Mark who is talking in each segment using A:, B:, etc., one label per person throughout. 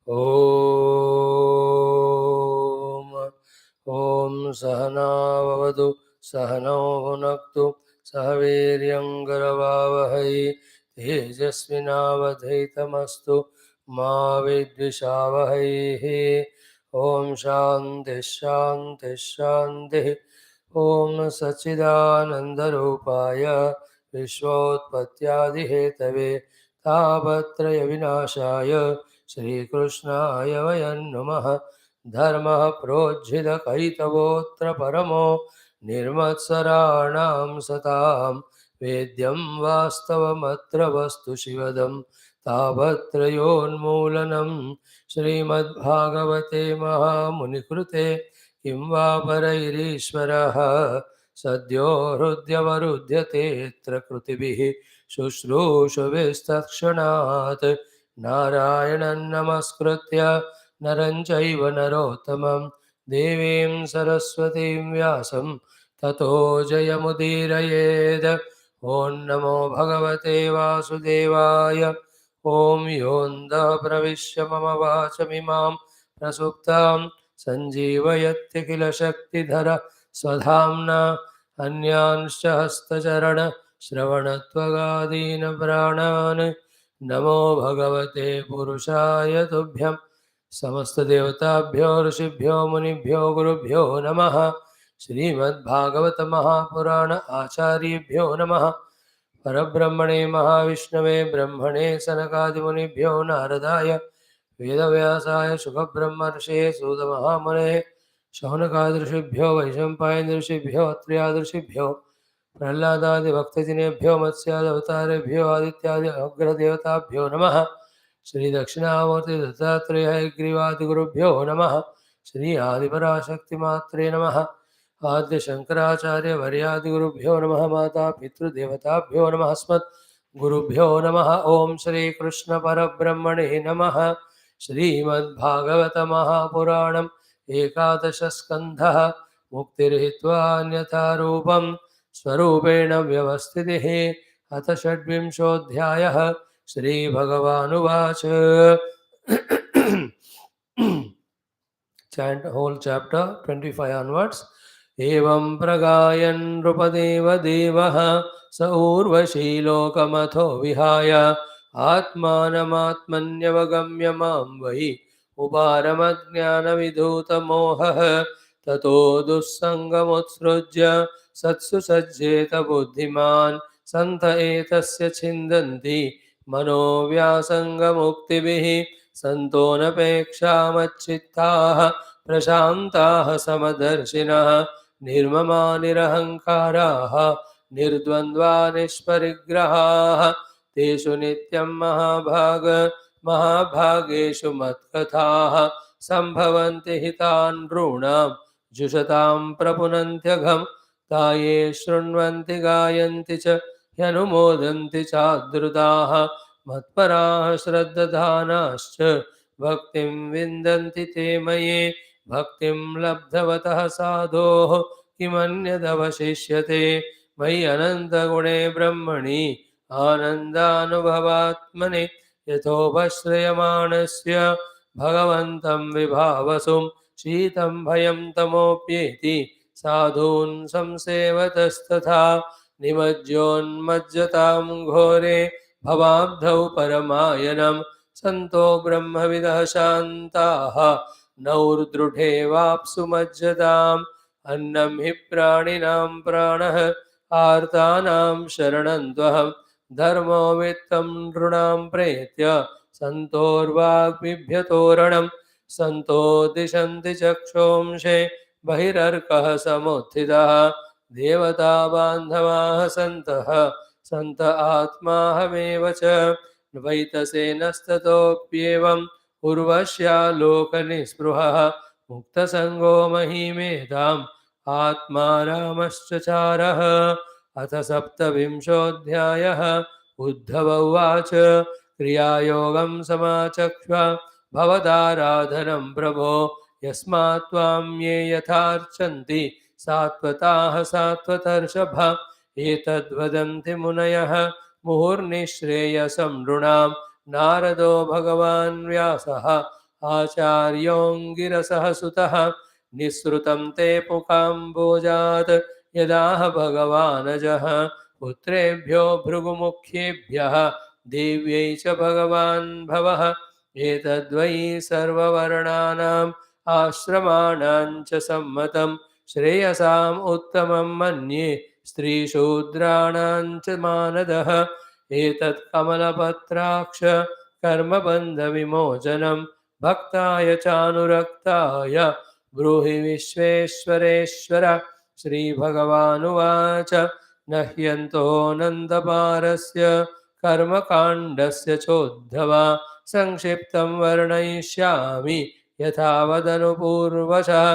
A: ॐ ॐ सहना भवतु सहनौ भुनक्तु सह वीर्यङ्करवावहै तेजस्विनावधीतमस्तु मा विद्विषावहैः। ॐ शान्तिः शान्तिः शान्तिः। ॐ सच्चिदानन्दरूपाय विश्वोत्पत्त्यादिहेतवे तापत्रयविनाशाय श्रीकृष्णाय वयं नमः। धर्मः प्रोज्झितकैतवोऽत्र परमो निर्मत्सराणां सतां वेद्यं वास्तवमत्र वस्तु शिवदं तापत्रयोन्मूलनं श्रीमद्भागवते महामुनिकृते किं वा परैरीश्वरः सद्यो हृद्यवरुध्यतेऽत्र कृतिभिः शुश्रूषुभिस्तत्क्षणात् नारायणं नमस्कृत्य नरं चैव नरोत्तमं देवीं सरस्वतीं व्यासं ततो जयमुदीरयेत्। ॐ नमो भगवते वासुदेवाय। ॐ योऽन्तः प्रविश्य मम वाचमिमां प्रसुप्तां सञ्जीवयत्य किल शक्तिधर स्वधाम्ना अन्यांश्च हस्तचरणश्रवणत्वगादीन् प्राणान् नमो भगवते पुरुषाय तुभ्यं। समस्त देवताभ्यो ऋषिभ्यो मुनिभ्यो गुरुभ्यो नमः। श्रीमद्भागवत महापुराण आचार्येभ्यो नमः। परब्रह्मणे महाविष्णवे ब्रह्मणे सनकादिमुनिभ्यो नारदाय वेदव्यासाय शुकब्रह्मर्षे सूतमहामुने शौनकादृषिभ्यो वैशम्पायनऋषिभ्यो अत्र्यादृषिभ्यो प्रह्लादादिभक्तजनेभ्यो मत्स्यादवतारेभ्यो आदित्यादि अग्रदेवताभ्यो नमः। श्री दक्षिणामूर्ति दत्तात्रेय हयग्रीवादिगुरुभ्यो नमः। श्री आदिपराशक्तिमात्रे नमः। आद्य शंकराचार्य वर्यादिगुरुभ्यो नमः। माता पितृदेवताभ्यो नमः। अस्मत् गुरुभ्यो नमः। ओम श्री कृष्ण परब्रह्मणे नमः। श्रीमद्भागवत महापुराणम् एकादश स्कन्धः मुक्तिर्हित्वा अन्यथा रूपं स्वरूपेण व्यवस्थितिः। अथ षड्विंशोऽध्यायः। श्रीभगवानुवाच Chant whole chapter 25 onwards. एवं प्रगायन् नृपदेव देवः स ऊर्वशी लोकमथो विहाय आत्मानमात्मन्यवगम्य मां वै उपारमज्ञानविधूतमोहः ततो दुःसङ्गमुत्सृज्य सत्सु सज्जेत बुद्धिमान् सन्त एतस्य छिन्दन्ति मनोव्यासङ्गमुक्तिभिः सन्तोऽनपेक्षामच्चित्ताः प्रशान्ताः समदर्शिनः निर्ममा निरहङ्काराः निर्द्वन्द्वा निष्परिग्रहाः तेषु नित्यं महाभागेषु मत्कथाः सम्भवन्ति हितान् नॄणां जुषतां प्रपुनन्त्यघं ताये शृण्वन्ति गायन्ति च ह्यनुमोदन्ति चादृताः मत्पराः श्रद्धानाश्च भक्तिं विन्दन्ति ते मयि भक्तिं लब्धवतः साधोः किमन्यदवशिष्यते मयि अनन्तगुणे ब्रह्मणि आनन्दानुभवात्मनि यथोपश्रयमाणस्य भगवन्तं विभावसुं शीतं भयं तमोप्येति साधून् संसेवतस्तथा निमज्जोन्मज्जतां घोरे भवाब्धौ परमायनं सन्तो ब्रह्मविदः शान्ताः नौर्दृढे वाप्सु मज्जताम् अन्नं हि प्राणिनां प्राणः आर्तानां शरणं त्वहं धर्मो वित्तं नृणां प्रेत्य सन्तोर्वाग्बिभ्यतोरणं सन्तो दिशन्ति चक्षुंषे बहिरर्कः समुत्थितः देवता बान्धवाः सन्तः सन्त आत्माहमेव च वैतसेनस्ततोऽप्येवम् उर्वश्यालोकनिस्पृहः मुक्तसङ्गो महीमेताम् आत्मा रामश्चचारः। अथ सप्तविंशोऽध्यायः। उद्धव उवाच क्रियायोगं समाचक्ष्व भवदाराधनं प्रभो यस्मात् त्वां ये यथार्चन्ति सात्वताः सात्वतर्षभ एतद्वदन्ति मुनयः मुहुर्निःश्रेयसं नृणां नारदो भगवान् व्यासः आचार्योऽङ्गिरसः सुतः निःसृतं ते पुकाम्बोजात् यदाह भगवानजः पुत्रेभ्यो भृगुमुख्येभ्यः देव्यै च भगवान् भवः एतद्वै सर्ववर्णानाम् आश्रमाणां च सम्मतं श्रेयसाम् उत्तमं मन्ये स्त्रीशूद्राणां च मानदः एतत् कमलपत्राक्ष कर्मबन्धविमोचनं भक्ताय चानुरक्ताय ब्रूहि विश्वेश्वरेश्वर श्रीभगवानुवाच न ह्यन्तो नन्दपारस्य कर्मकाण्डस्य चोद्धवा संक्षिप्तं वर्णयिष्यामि यथावदनुपूर्वशः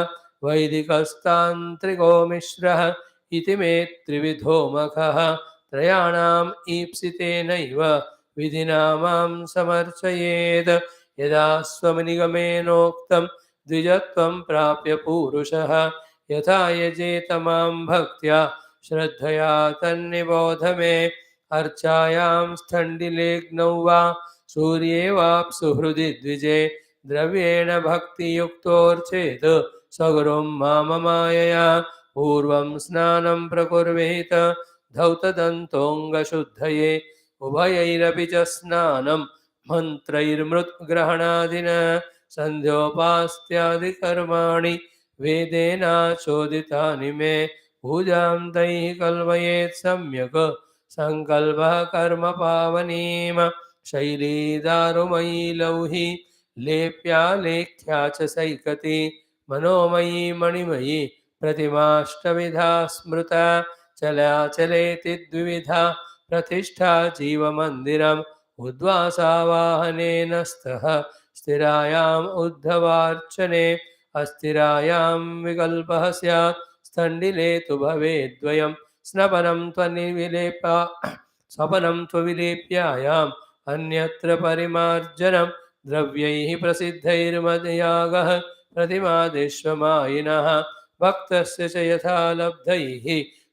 A: वैदिकस्तान्त्रिको मिश्रः इति मे त्रिविधो मखः त्रयाणाम् ईप्सितेनैव विधिना मां समर्चयेत् यदा स्वनिगमेनोक्तं द्विजत्वं प्राप्य पूरुषः यथा यजेत मां भक्त्या श्रद्धया तन्निबोध मे अर्चायां स्थण्डिलेग्नौ वा सूर्ये वाप्सु हृदि द्विजे द्रव्येण भक्तियुक्तोर्चेत् सगुरुं माममायया पूर्वं स्नानं प्रकुर्वेत धौतदन्तोऽङ्गशुद्धये उभयैरपि च स्नानं मन्त्रैर्मृद्ग्रहणादिना सन्ध्योपास्त्यादिकर्माणि वेदेनाचोदितानि मे पूजां तैः कल्पयेत् सम्यक् सङ्कल्पः कर्म पावनीम शैली दारुमयी लौहि लेप्या च सैकति मनोमयी मणिमयी प्रतिमाष्टविधा स्मृता चलाचलेति द्विविधा प्रतिष्ठा जीवमन्दिरम् उद्वासावाहनेन स्तः स्थिरायाम् उद्धवार्चने अस्थिरायां विकल्पः स्यात् स्थण्डिले तु भवेद्वयं स्नपनं स्वपनं त्वविलेप्यायाम् अन्यत्र परिमार्जनं द्रव्यैः प्रसिद्धैर्मदयागः प्रतिमादिष्वमायिनः भक्तस्य च यथा लब्धैः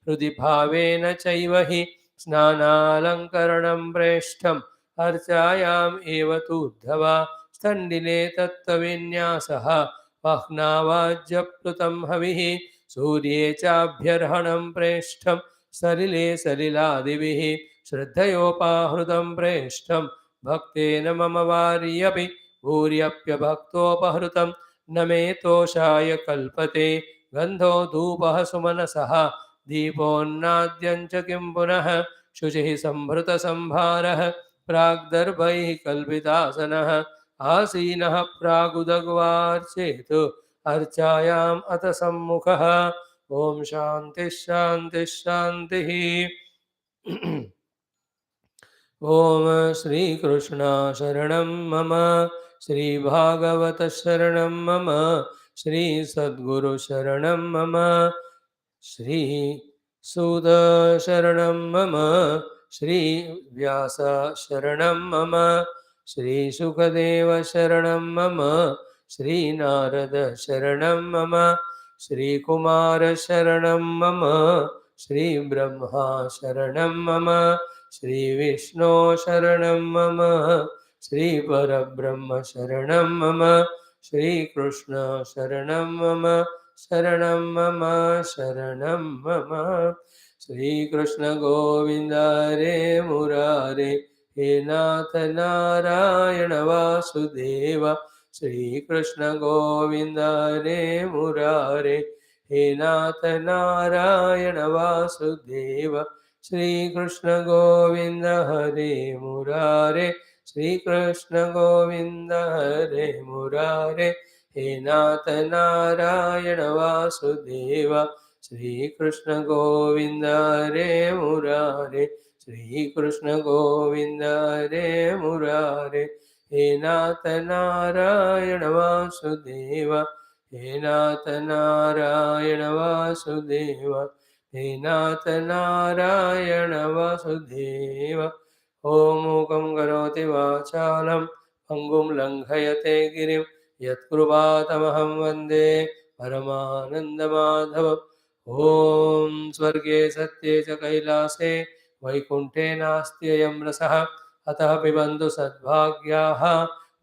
A: हृदि भावेन चैव हि स्नानालङ्करणं प्रेष्ठम् अर्चायाम् एव तूर्ध्वा स्थण्डिले तत्त्वविन्यासः वह्नावाज्यप्लुतं हविः सूर्ये चाभ्यर्हणं प्रेष्ठं सलिले सलिलादिभिः श्रद्धयोपाहृतं प्रेष्ठं भक्तेन मम वार्यपि भूर्यप्यभक्तोपहृतं न मे तोषाय कल्पते गन्धो धूपः सुमनसः दीपोन्नाद्यं च किं पुनः शुचिः संभृतसंभारः प्राग्दर्भैः कल्पितासनः आसीनः प्रागुदग्वार्चेत् अर्चायाम् अथ सम्मुखः ॐ शान्तिः शान्तिः शान्तिः ॐ श्रीकृष्ण शरणं मम श्रीभागवत शरणं मम श्रीसद्गुरु शरणं मम श्रीसूत शरणं मम श्रीव्यास शरणं मम श्रीशुकदेव शरणं मम श्रीनारद शरणं मम श्रीकुमार शरणं मम श्रीब्रह्मा शरणं मम श्रीविष्णु शरणं मम श्रीपरब्रह्म शरणं मम श्रीकृष्ण शरणं मम शरणं मम शरणं मम श्रीकृष्ण गोविन्द हरे मुरारे हे नाथ नारायण वासुदेव श्रीकृष्ण गोविन्द हरे मुरारे हे नाथ नारायण वासुदेव श्रीकृष्ण गोविन्द हरे मुरारे श्रीकृष्ण गोविन्द हरे मुरारे हे नाथ नारायण वासुदेव श्रीकृष्ण गोविन्द हरे मुरारे श्रीकृष्ण गोविन्द हरे मुरारे हे नाथ नारायण वासुदेव हे नाथ नारायण वासुदेव हे नाथ नारायण वासुदेव ॐ मूकं करोति वाचालं पङ्गुं लङ्घयते गिरिं यत्कृपातमहं वन्दे परमानन्दमाधवम् ॐ स्वर्गे सत्ये च कैलासे वैकुण्ठे नास्त्ययं रसः अतः पिबन्तु सद्भाग्याः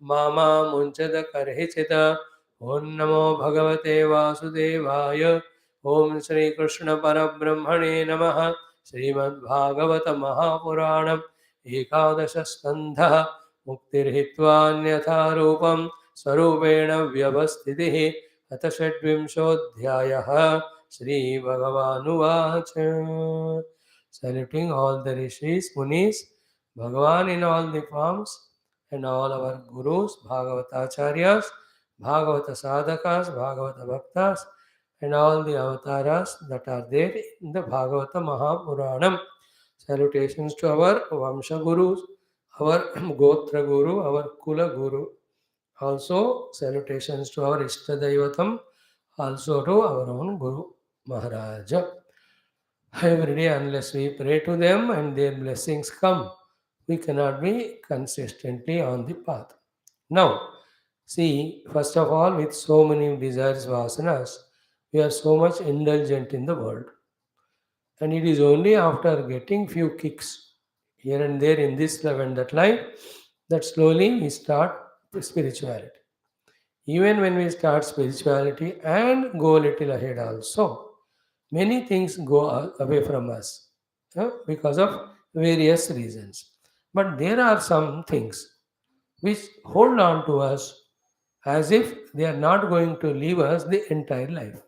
A: मामा मुञ्चद कर्हिचित ॐ नमो भगवते वासुदेवाय ॐ श्रीकृष्णपरब्रह्मणे नमः श्रीमद्भागवत महापुराणम् एकादशस्कन्धः मुक्तिर्हित्वान्यथा रूपं स्वरूपेण व्यवस्थितिः अथ षड्विंशोऽध्यायः श्रीभगवानुवाच Saluting all the rishis, munis, Bhagavan in all the forms, and all our gurus, Bhagavatacharyas, Bhagavata sadhakas, Bhagavata bhaktas, and all the avatars that are there in the Bhagavata Mahapuranam. Salutations to our Vamsha Gurus, our Gotra Guru, our Kula Guru. Also, salutations to our Ishtadaivatam, also to our own Guru Maharaja. Every day, unless we pray to them and their blessings come, we cannot be consistently on the path. Now, see, first of all, with so many desires, vasanas, we are so much indulgent in the world. And it is only after getting few kicks here and there in this life and that life that slowly we start spirituality. Even when we start spirituality and go a little ahead also, many things go away from us because of various reasons. But there are some things which hold on to us as if they are not going to leave us the entire life.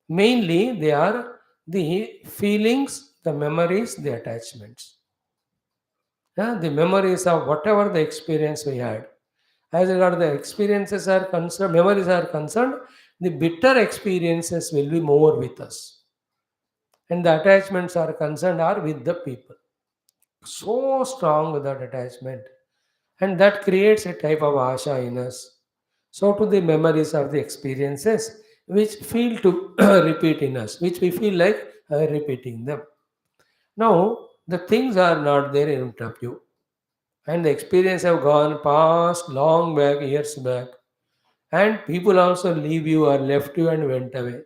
A: Mainly, they are the feelings, the memories, the attachments. The memories of whatever the experience we had. As regard the experiences are concerned, memories are concerned, the bitter experiences will be more with us. And the attachments are concerned are with the people. So strong with that attachment. And that creates a type of asha in us. So to the memories of the experiences which feel to repeat in us, which we feel like repeating them. Now, the things are not there in front of you. And the experience have gone past long back, years back. And people also leave you or left you and went away.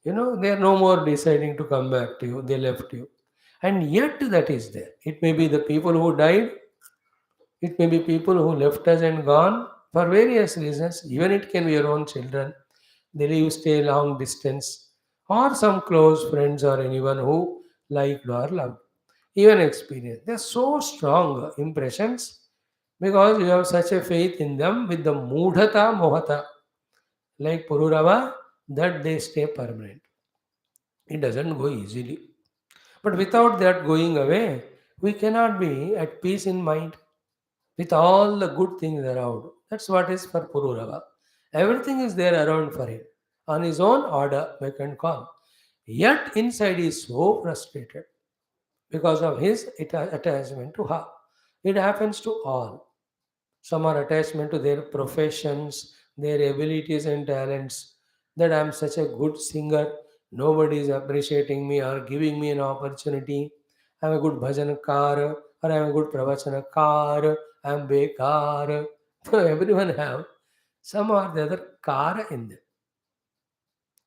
A: They are no more deciding to come back to you. They left you. And yet that is there. It may be the people who died. It may be people who left us and gone for various reasons. Even it can be your own children. They leave, stay long distance. Or some close friends or anyone who liked or loved. Even experience. They are so strong impressions because you have such a faith in them with the mudhata mohata. Like Pururava, that they stay permanent. It doesn't go easily. But without that going away, we cannot be at peace in mind with all the good things around. That's what is for Pururava. Everything is there around for him. On his own order, we can call. Yet inside he is so frustrated because of his attachment to her. It happens to all. Some are attachment to their professions, their abilities and talents. That I am such a good singer, nobody is appreciating me or giving me an opportunity. I am a good bhajankar or I am a good pravachanakar. I am bekar. So everyone have some or the other kara in them.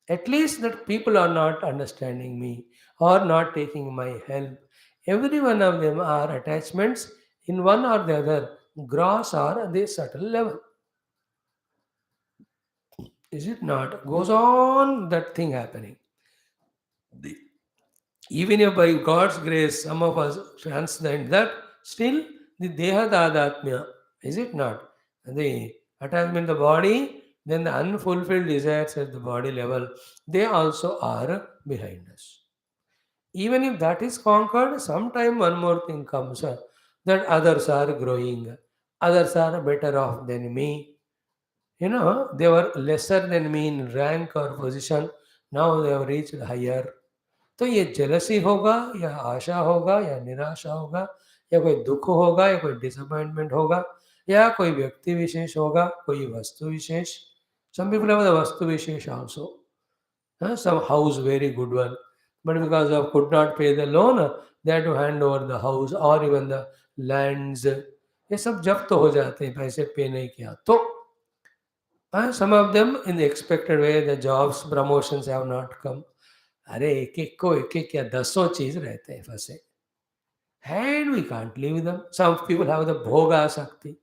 A: At least that people are not understanding me or not taking my help. Every one of them are attachments in one or the other, gross or the subtle level. Is it not? Goes on that thing happening. The- Even if by God's grace some of us transcend that, still the Deha Dadatmya, is it not? The attachment to the body, then the unfulfilled desires at the body level, they also are behind us. Even if that is conquered, sometime one more thing comes that others are growing, others are better off than me. They were lesser than me in rank or position. Now they have reached higher. तो ये jealousy होगा या आशा होगा या निराशा होगा या कोई दुख होगा या कोई डिसअपॉइंटमेंट होगा या कोई व्यक्ति विशेष होगा कोई वस्तु विशेष. Some people have the vastu vishesh also. Some house very good one, but because of could not pay the loan, they had to hand over the house or even the lands. ये सब जब्त हो जाते हैं पैसे पे नहीं किया तो. Some of them in the expected way the jobs promotions have not come. अरे एक एक को एक एक या दसों चीज रहते हैं फंसे. And we can't live with them. Some people have the bhoga sakti.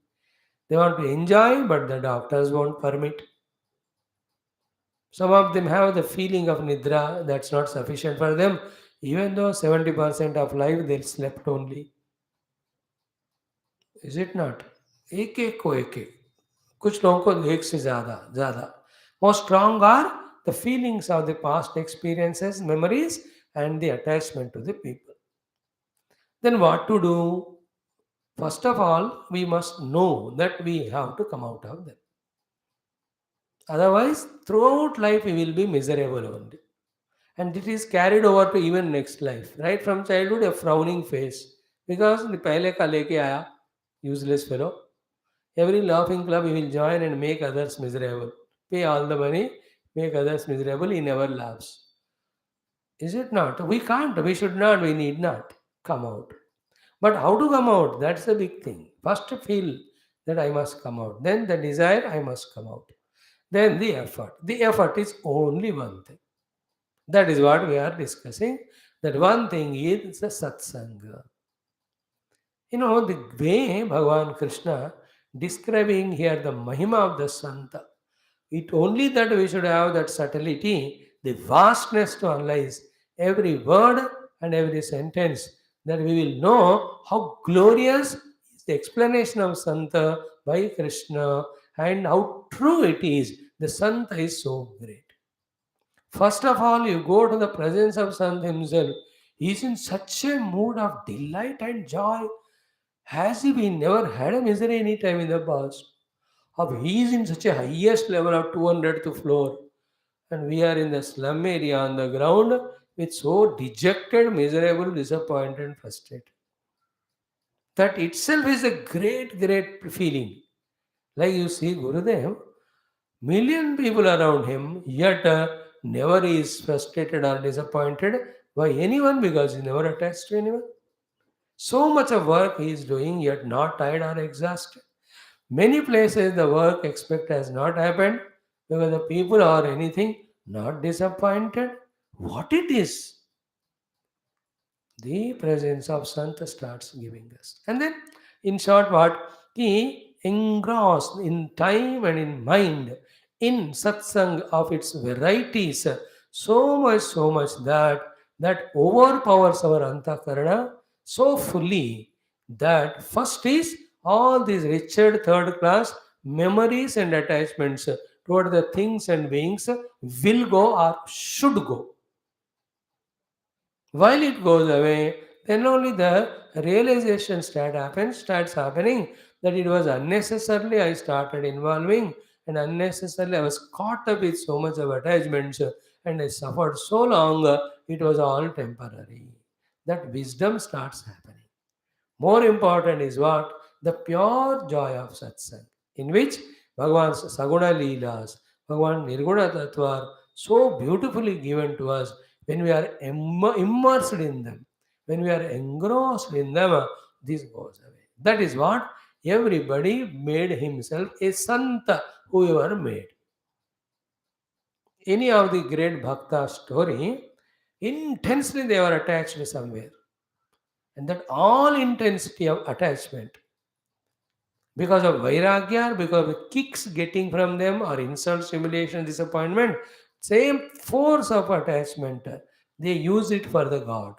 A: They want to enjoy, but the doctors won't permit. Some of them have the feeling of nidra that's not sufficient for them, even though 70% of life they slept only. Is it not? एक एक को एक एक, कुछ लोगों को एक से ज़्यादा ज़्यादा. Most strong are the feelings of the past experiences, memories, and the attachment to the people. Then what to do? First of all, we must know that we have to come out of them. Otherwise, throughout life we will be miserable only. And it is carried over to even next life. Right from childhood, a frowning face. Because the pehle ka leke aaya, useless fellow. Every laughing club he will join and make others miserable. Pay all the money, make others miserable, he never laughs. Is it not? We can't, we should not, we need not come out. But how to come out? That's the big thing. First feel that I must come out. Then the desire, I must come out. Then the effort. The effort is only one thing. That is what we are discussing. That one thing is the satsanga. You know, the way Bhagavan Krishna describing here the Mahima of the Santa, it only that we should have that subtlety, the vastness to analyze every word and every sentence, that we will know how glorious is the explanation of Santa by Krishna and how true it is. The Santa is so great. First of all, you go to the presence of Sant himself. He is in such a mood of delight and joy. Has he been never had a misery any time in the past? Or he is in such a highest level of 200th floor, and we are in the slum area on the ground with so dejected, miserable, disappointed, and frustrated. That itself is a great, great feeling. Like you see Gurudev, million people around him, yet never is frustrated or disappointed by anyone because he never attached to anyone. So much of work he is doing, yet not tired or exhausted. Many places the work expect has not happened because the people or anything not disappointed. What it is, the presence of Sant starts giving us. And then, in short, what? He engrossed in time and in mind, in satsang of its varieties, so much that overpowers our antakarana so fully that first is all these wretched third class memories and attachments toward the things and beings will go or should go. While it goes away, then only the realization starts happening that it was unnecessarily I started involving, and unnecessarily I was caught up with so much of attachments, and I suffered so long, it was all temporary. That wisdom starts happening. More important is what? The pure joy of satsang, in which Bhagavan's Saguna Leelas, Bhagavan Nirguna Tattva are so beautifully given to us when we are immersed in them, when we are engrossed in them, this goes away. That is what everybody made himself a Santa, whoever made. Any of the great Bhakta story, intensely they were attached somewhere. And that all intensity of attachment because of vairagya, because of kicks getting from them or insults, humiliation, disappointment, same force of attachment, they use it for the God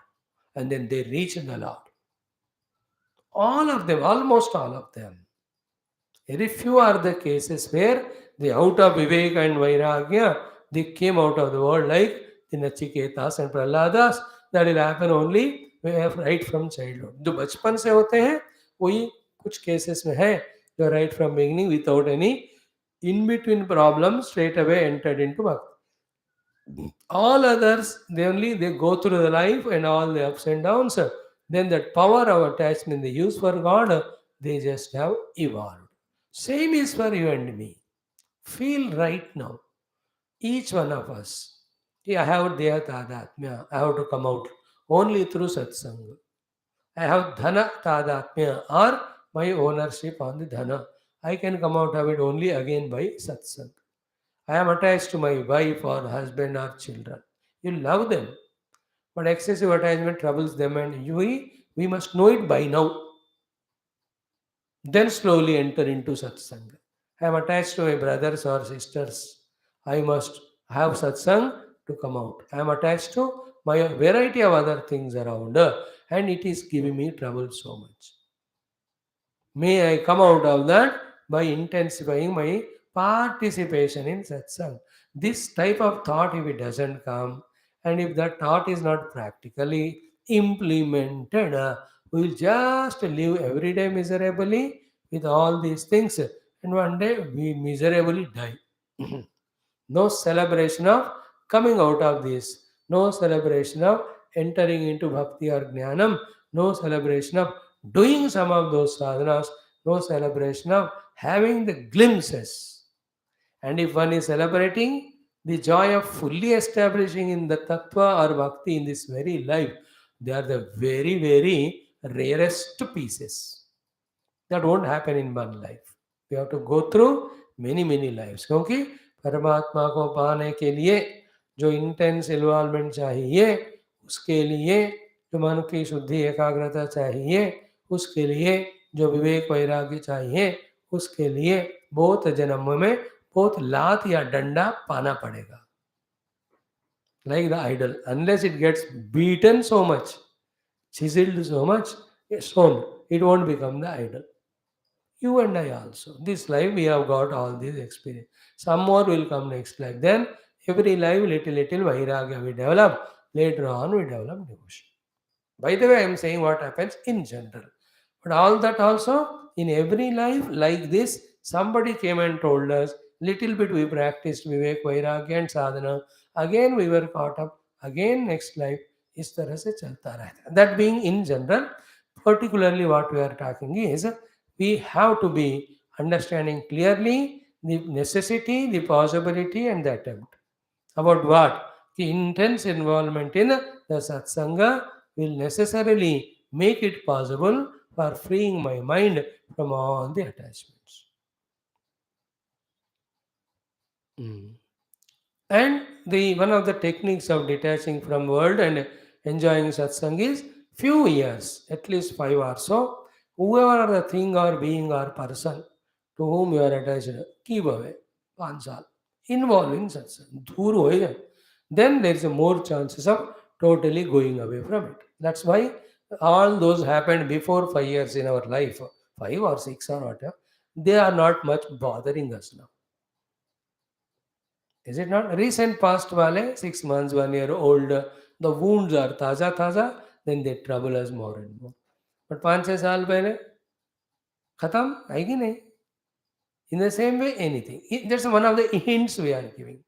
A: and then they reach the Lord. All of them, almost all of them. Very few are the cases where they out of Vivek and Vairagya, they came out of the world like the Nachiketas and Prahladas. That will happen only right from childhood. जो बचपन से होते हैं वही कुछ cases में है जो right from beginning without any in between problems straight away entered into bhakti. All others, they go through the life and all the ups and downs. Then that power of attachment they use for God, they just have evolved. Same is for you and me. Feel right now, each one of us. Yeah, I have Deha Tadatmya. I have to come out only through Satsanga. I have Dhana Tadatmya or my ownership on the Dhana. I can come out of it only again by Satsanga. I am attached to my wife or husband or children. You love them, but excessive attachment troubles them, and we must know it by now. Then slowly enter into satsang. I am attached to my brothers or sisters. I must have satsang to come out. I am attached to my variety of other things around, and it is giving me trouble so much. May I come out of that by intensifying my participation in satsang. This type of thought, if it doesn't come, and if that thought is not practically implemented, we will just live every day miserably with all these things, and one day we miserably die. No celebration of coming out of this, no celebration of entering into bhakti or jnanam, no celebration of doing some of those sadhanas, no celebration of having the glimpses. And if one is celebrating the joy of fully establishing in the tattva or bhakti in this very life, they are the very, very rarest pieces. That won't happen in one life. We have to go through many many lives. क्योंकि परमात्मा को पाने के लिए जो intense involvement चाहिए, उसके लिए जो मन की शुद्धि एकाग्रता चाहिए, उसके लिए जो विवेक वैराग्य चाहिए, उसके लिए बहुत जन्म में बहुत लात या डंडा पाना पड़ेगा. Like the idol, unless it gets beaten so much, chiseled so much, stone, it won't become the idol. You and I also. This life we have got all these experience. Some more will come next life. Then every life little vairagya we develop. Later on we develop devotion. By the way, I am saying what happens in general. But all that also in every life like this, somebody came and told us, little bit we practiced Vivek, Vairagya and Sadhana. Again we were caught up. Again next life. इस तरह से चलता रहता है. That being in general, particularly what we are talking is, we have to be understanding clearly the necessity, the possibility and the attempt. About what? The intense involvement in the satsanga will necessarily make it possible for freeing my mind from all the attachments. And the one of the techniques of detaching from world and enjoying satsang is few years, at least 5 or so, whoever the thing or being or person to whom you are attached, keep away. 5 साल. Involve in satsang. दूर हो जाए. Then there is a more chances of totally going away from it. That's why all those happened before 5 years in our life, 5 or 6 or whatever, they are not much bothering us now. Is it not? Recent past wale, 6 months, 1 year old, the wounds are taza, then they trouble us more and more. But 5-6 साल पहले खत्म है कि नहीं? In the same way, anything. That's one of the hints we are giving.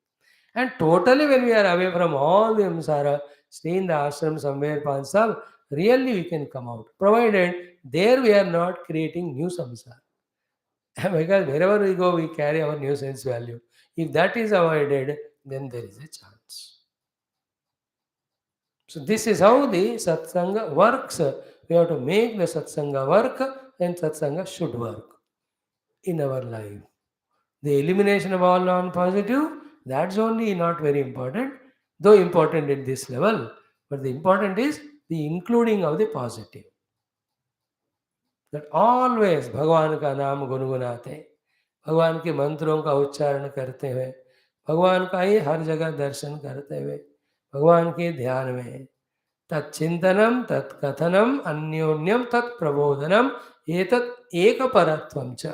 A: And totally when we are away from all the samsara, stay in the ashram somewhere 5 saal, really we can come out. Provided there we are not creating new samsara. Because wherever we go, we carry our new sense value. If that is avoided, then there is a chance. So this is how the satsanga works. We have to make the satsanga work, and satsanga should work in our life. The elimination of all non-positive, that's only not very important, though important at this level. But the important is the including of the positive. That always भगवान का नाम गुनगुनाते, भगवान के मंत्रों का उच्चारण करते हुए, भगवान का ही हर जगह दर्शन करते हुए, भगवान के ध्यान में तच्चिंतनम तत्कथनम अन्योन्यम तत्प्रबोधनम एतत् एक परत्वम च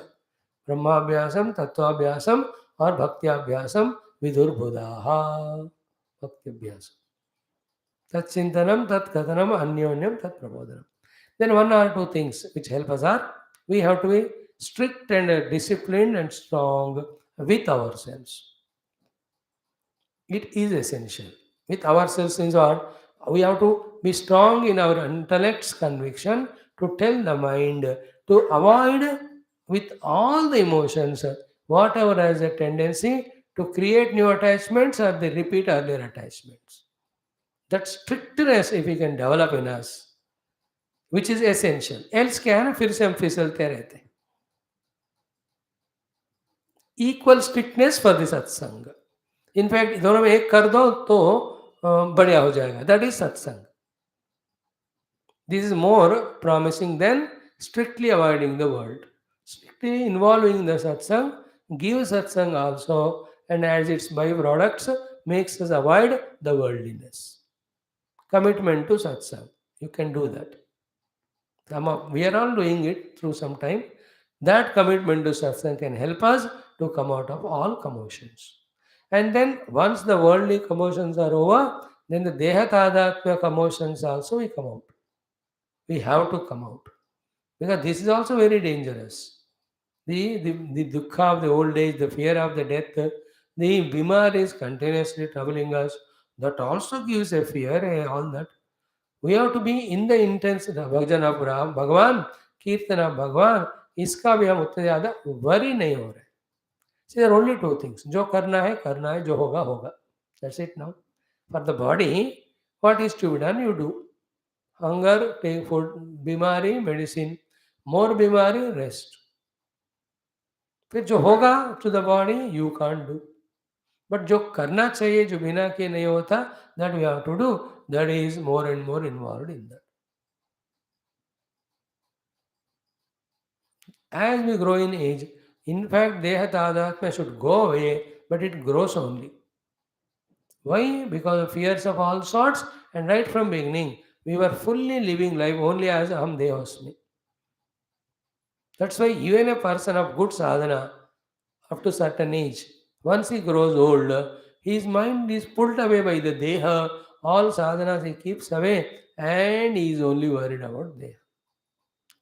A: ब्रह्माभ्यासम तत्वाभ्यासम और भक्त्याभ्यासम विदुर्बुधाः. भक्त्याभ्यास तच्चिंतनम Tatkathanam अन्योन्यम तत्प्रबोधनम. Then 1 or 2 things which help us are, we have to be strict and disciplined and strong with ourselves. It is essential. With ourselves means what? We have to be strong in our intellect's conviction to tell the mind to avoid with all the emotions whatever has a tendency to create new attachments or they repeat earlier attachments. That strictness if we can develop in us, which is essential. Else क्या है ना, फिर से हम फिसलते रहते हैं. Equal strictness for the satsang. In fact, दोनों में एक कर दो तो बढ़िया हो जाएगा. That is satsang. This is more promising than strictly avoiding the world. Strictly involving the satsang, gives satsang also, and as its byproducts, makes us avoid the worldliness. Commitment to satsang. You can do that. We are all doing it through some time. That commitment to satsang can help us to come out of all commotions. And then once the worldly commotions are over, then the dehatadhatma commotions also will come out. We have to come out. Because this is also very dangerous. The dukkha of the old age, the fear of the death, the bimar is continuously troubling us. That also gives a fear, all that. We have to be in the intense bhajan of Ram भगवान कीर्तन of भगवान इसका भी हम उतने ज़्यादा worry नहीं हो रहे. See, there are only two things. जो करना है जो होगा होगा. That's it now. For the body, what is to be done, you do. Hunger, take food. बीमारी, medicine. More बीमारी, rest. फिर जो होगा to the body, you can't do. But जो करना चाहिए जो बिना किए नहीं होता, that we have to do. That is more and more involved in that. As we grow in age, in fact, Dehatadhatma should go away, but it grows only. Why? Because of fears of all sorts, and right from beginning, we were fully living life only as Aham Devasmi. That's why even a person of good sadhana, up to certain age, once he grows old, his mind is pulled away by the Deha, all sadhanas he keeps away, and he is only worried about Deha.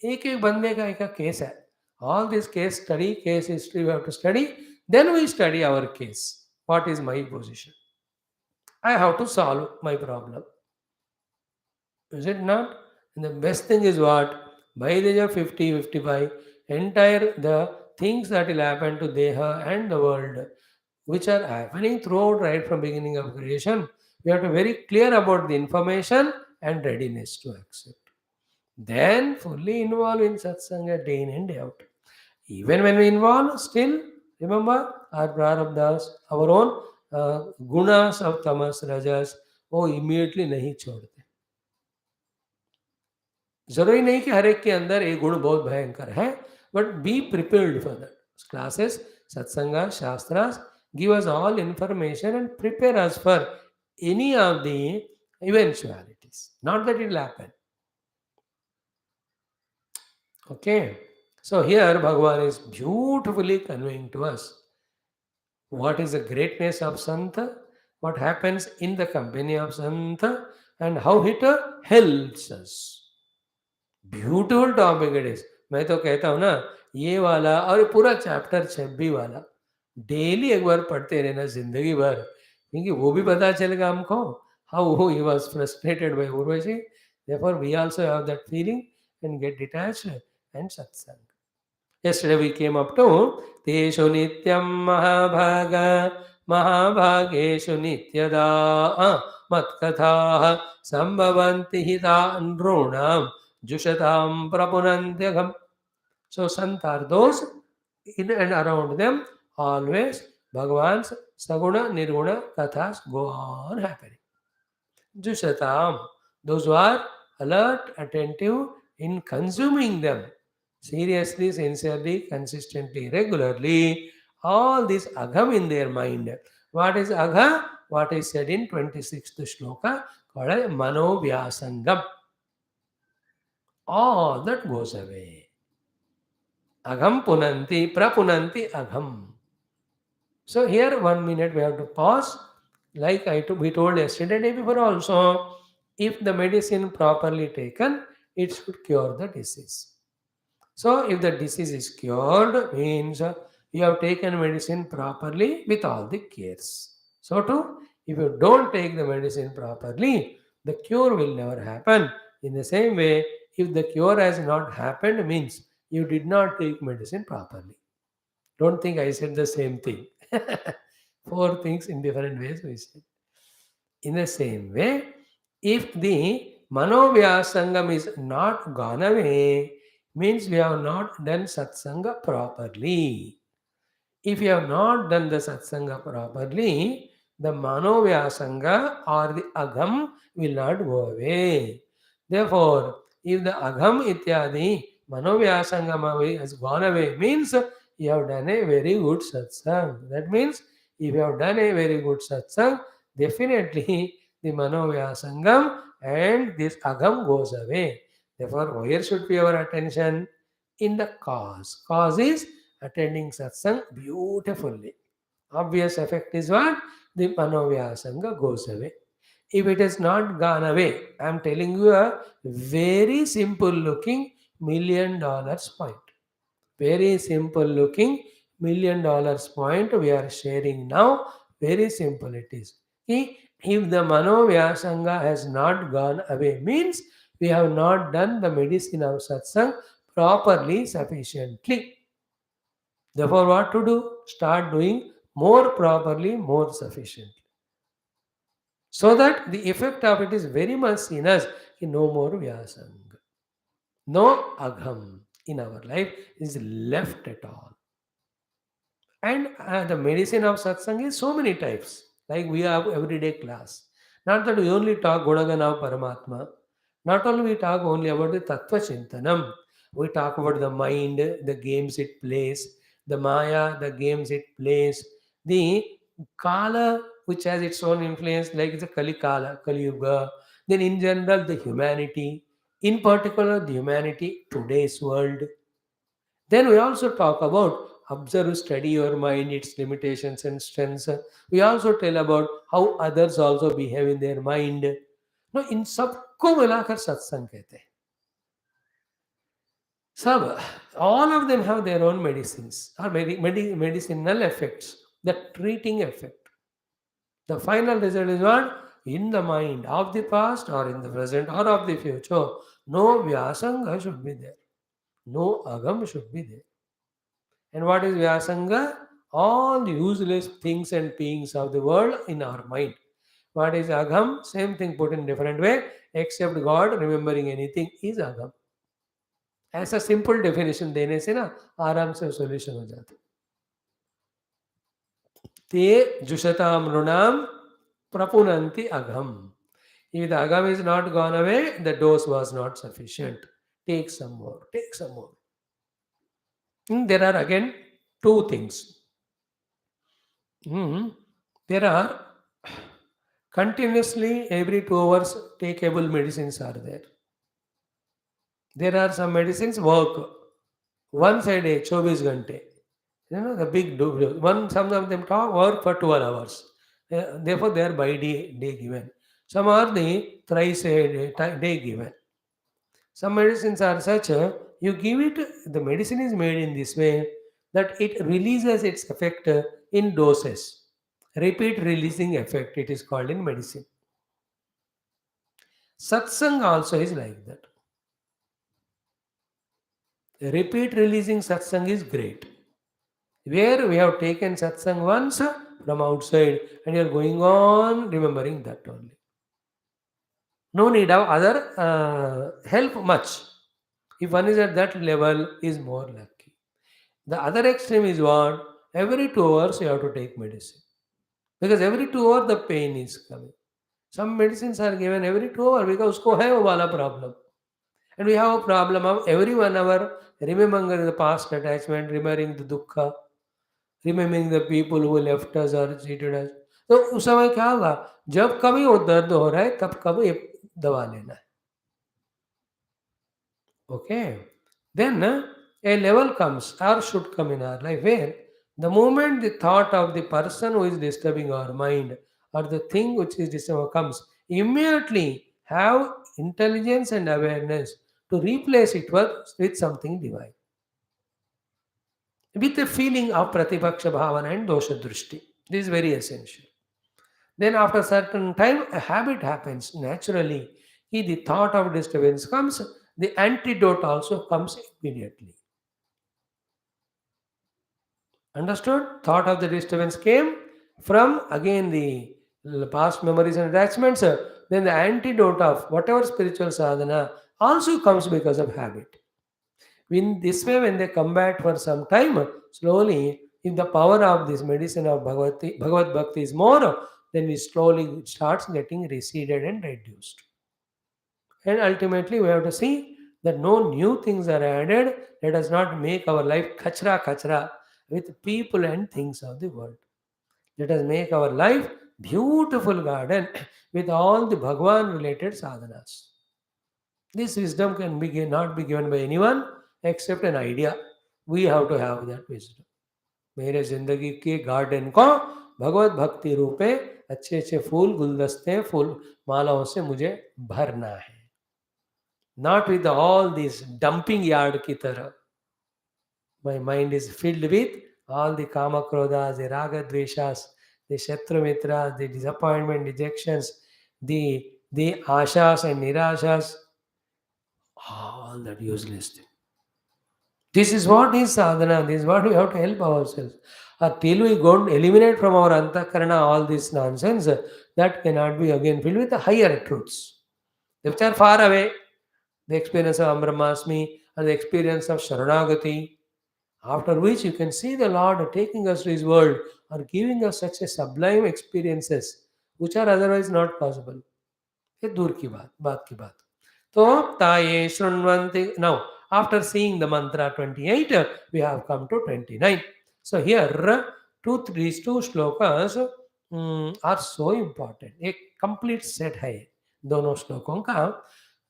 A: एक एक बंदे का एक case है. All this case study, case history we have to study. Then we study our case. What is my position? I have to solve my problem. Is it not? And the best thing is what? By the age of 50, 55, entire the things that will happen to Deha and the world, which are happening throughout right from beginning of creation, we have to be very clear about the information and readiness to accept. Then fully involve in satsanga day in and day out. Even when we involve, still remember our prarabdhas, our own gunas of tamas, rajas, वो immediately नहीं छोड़ते. जरूरी नहीं कि हर एक के अंदर एक गुण बहुत भयंकर है, but be prepared for that. Classes, satsanga, shastras give us all information and prepare us for any of the eventualities. Not that it will happen. Okay. So here Bhagavan is beautifully conveying to us what is the greatness of Sant, what happens in the company of Sant, and how it helps us. Beautiful topic it is. मैं तो कहता हूँ ना, ये वाला और पूरा chapter 26 वाला डेली एक बार पढ़ते रहना जिंदगी भर, क्योंकि वो भी पता चलेगा हमको how he was frustrated by Urvashi. Therefore we also have that feeling and get detached and satsang. Yesterday we came up to Teshu Nityam Mahabhaga Mahabhageshu Nityada Matkatha Sambhavanti Hita Nrunam Jushatam Prapunantyagam. So Sant are those in and around them always Bhagavan's Saguna Nirguna Kathas go on happening. Jushatam, those who are alert, attentive in consuming them seriously, sincerely, consistently, regularly, all this agham in their mind. What is agha? What is said in 26th shloka called as Mano Vyasangam. All that goes away. Agham punanti, prapunanti agham. So here 1 minute we have to pause. Like we told yesterday, day before also, if the medicine properly taken, it should cure the disease. So if the disease is cured, means you have taken medicine properly with all the cares. So too, if you don't take the medicine properly, the cure will never happen. In the same way, if the cure has not happened, means you did not take medicine properly. Don't think I said the same thing. 4 things in different ways we said. In the same way, if the Manovyasangam is not gone away, means we have not done satsanga properly. If you have not done the satsanga properly, the Manovyasanga or the Agham will not go away. Therefore, if the Agham ityadi Manovyasangam has gone away means you have done a very good satsang. That means if you have done a very good satsang, definitely the Manovyasangam and this agam goes away. Therefore, where should be our attention? In the cause. Cause is attending satsang beautifully. Obvious effect is what? The Manovyasanga goes away. If it has not gone away, I am telling you a very simple looking $1,000,000 point. Very simple looking $1,000,000 point we are sharing now. Very simple it is. See, if the Manovyasanga has not gone away, means we have not done the medicine of satsang properly, sufficiently. Therefore, what to do? Start doing more properly, more sufficiently. So that the effect of it is very much seen as no more vyasanga. No agham in our life is left at all. And the medicine of satsang is so many types. Like we have everyday class. Not that we only talk Gunagana of Paramatma. Not only we talk only about the Tattva Chintanam. We talk about the mind, the games it plays, the Maya, the games it plays, the Kala, which has its own influence, like the Kali Kala, Kali Yuga. Then in general, the humanity. In particular, the humanity, today's world. Then we also talk about observe, study your mind, its limitations and strengths. We also tell about how others also behave in their mind. No, इन सबको मिलाकर सत्संग कहते हैं. सब, all of them have their own medicines or medicinal effects, the treating effect. The final result is what? In the mind of the past or in the present or of the future, no vyasanga should be there. No agam should be there. And what is Vyasanga? All useless things and beings of the world in our mind. What is Agam? Same thing put in different way. Except God remembering anything is Agam. ऐसा simple definition देने से ना आराम से solution हो जाता है. ते जुषताम नृणाम prapunanti agam. If the agam is not gone away, the dose was not sufficient. Take some more. Take some more. There are again two things. There are continuously every 2 hours takeable medicines are there. There are some medicines work once a day, 24 ghante. You know the big one. Some of them talk work for 12 hours. Therefore, they are by day given. Some are the thrice a day given. Some medicines are such you give it. The medicine is made in this way that it releases its effect in doses. Repeat releasing effect. It is called in medicine. Satsang also is like that. Repeat releasing satsang is great. Where we have taken satsang once from outside and you are going on remembering that only. No need of other help much. If one is at that level, is more lucky. The other extreme is what? Every 2 hours you have to take medicine. Because every 2 hours the pain is coming. Some medicines are given every 2 hours because usko hai wo wala problem. And we have a problem of every 1 hour remembering the past attachment, remembering the dukkha, remembering the people who left us or cheated us. तो उस समय क्या होगा? जब कभी वो दर्द हो रहा है तब कभी ये दवा लेना है. Okay. Then a level comes or should come in our life where the moment the thought of the person who is disturbing our mind or the thing which is disturbing comes, immediately have intelligence and awareness to replace it with something divine. With a feeling of Pratipaksha Bhavana and Dosha Drishti. This is very essential. Then after a certain time, a habit happens naturally. If the thought of disturbance comes, the antidote also comes immediately. Understood? Thought of the disturbance came from again the past memories and attachments. Then the antidote of whatever spiritual sadhana also comes because of habit. In this way, when they come back for some time, slowly, if the power of this medicine of Bhagavad Bhakti is more, then we slowly it starts getting receded and reduced. And ultimately, we have to see that no new things are added. Let us not make our life kachra kachra with people and things of the world. Let us make our life beautiful garden with all the Bhagwan related sadhanas. This wisdom not be given by anyone except an idea. We have to have that wisdom. मेरे जिंदगी के garden को भगवत भक्ति रूप में अच्छे अच्छे फूल गुलदस्ते फूल मालाओं से मुझे भरना है. Not with all these dumping yard की तरह. My mind is filled with all the kama krodhas, the raga dveshas, the shatru mitras, the disappointment, dejections, the ashas and nirashas, all that useless thing. This is what is sadhana. This is what we have to help ourselves. Till we go and eliminate from our antakarana all this nonsense, that cannot be again filled with the higher truths, which are far away. The experience of Ambrahmasmi and the experience of Sharanagati, after which you can see the Lord taking us to His world or giving us such a sublime experiences which are otherwise not possible. ये दूर की बात की बात. तो ताये शृण्वन्ति. Now, after seeing the mantra 28, we have come to 29. So here, these two shlokas are so important. एक complete set है दोनों श्लोकों का.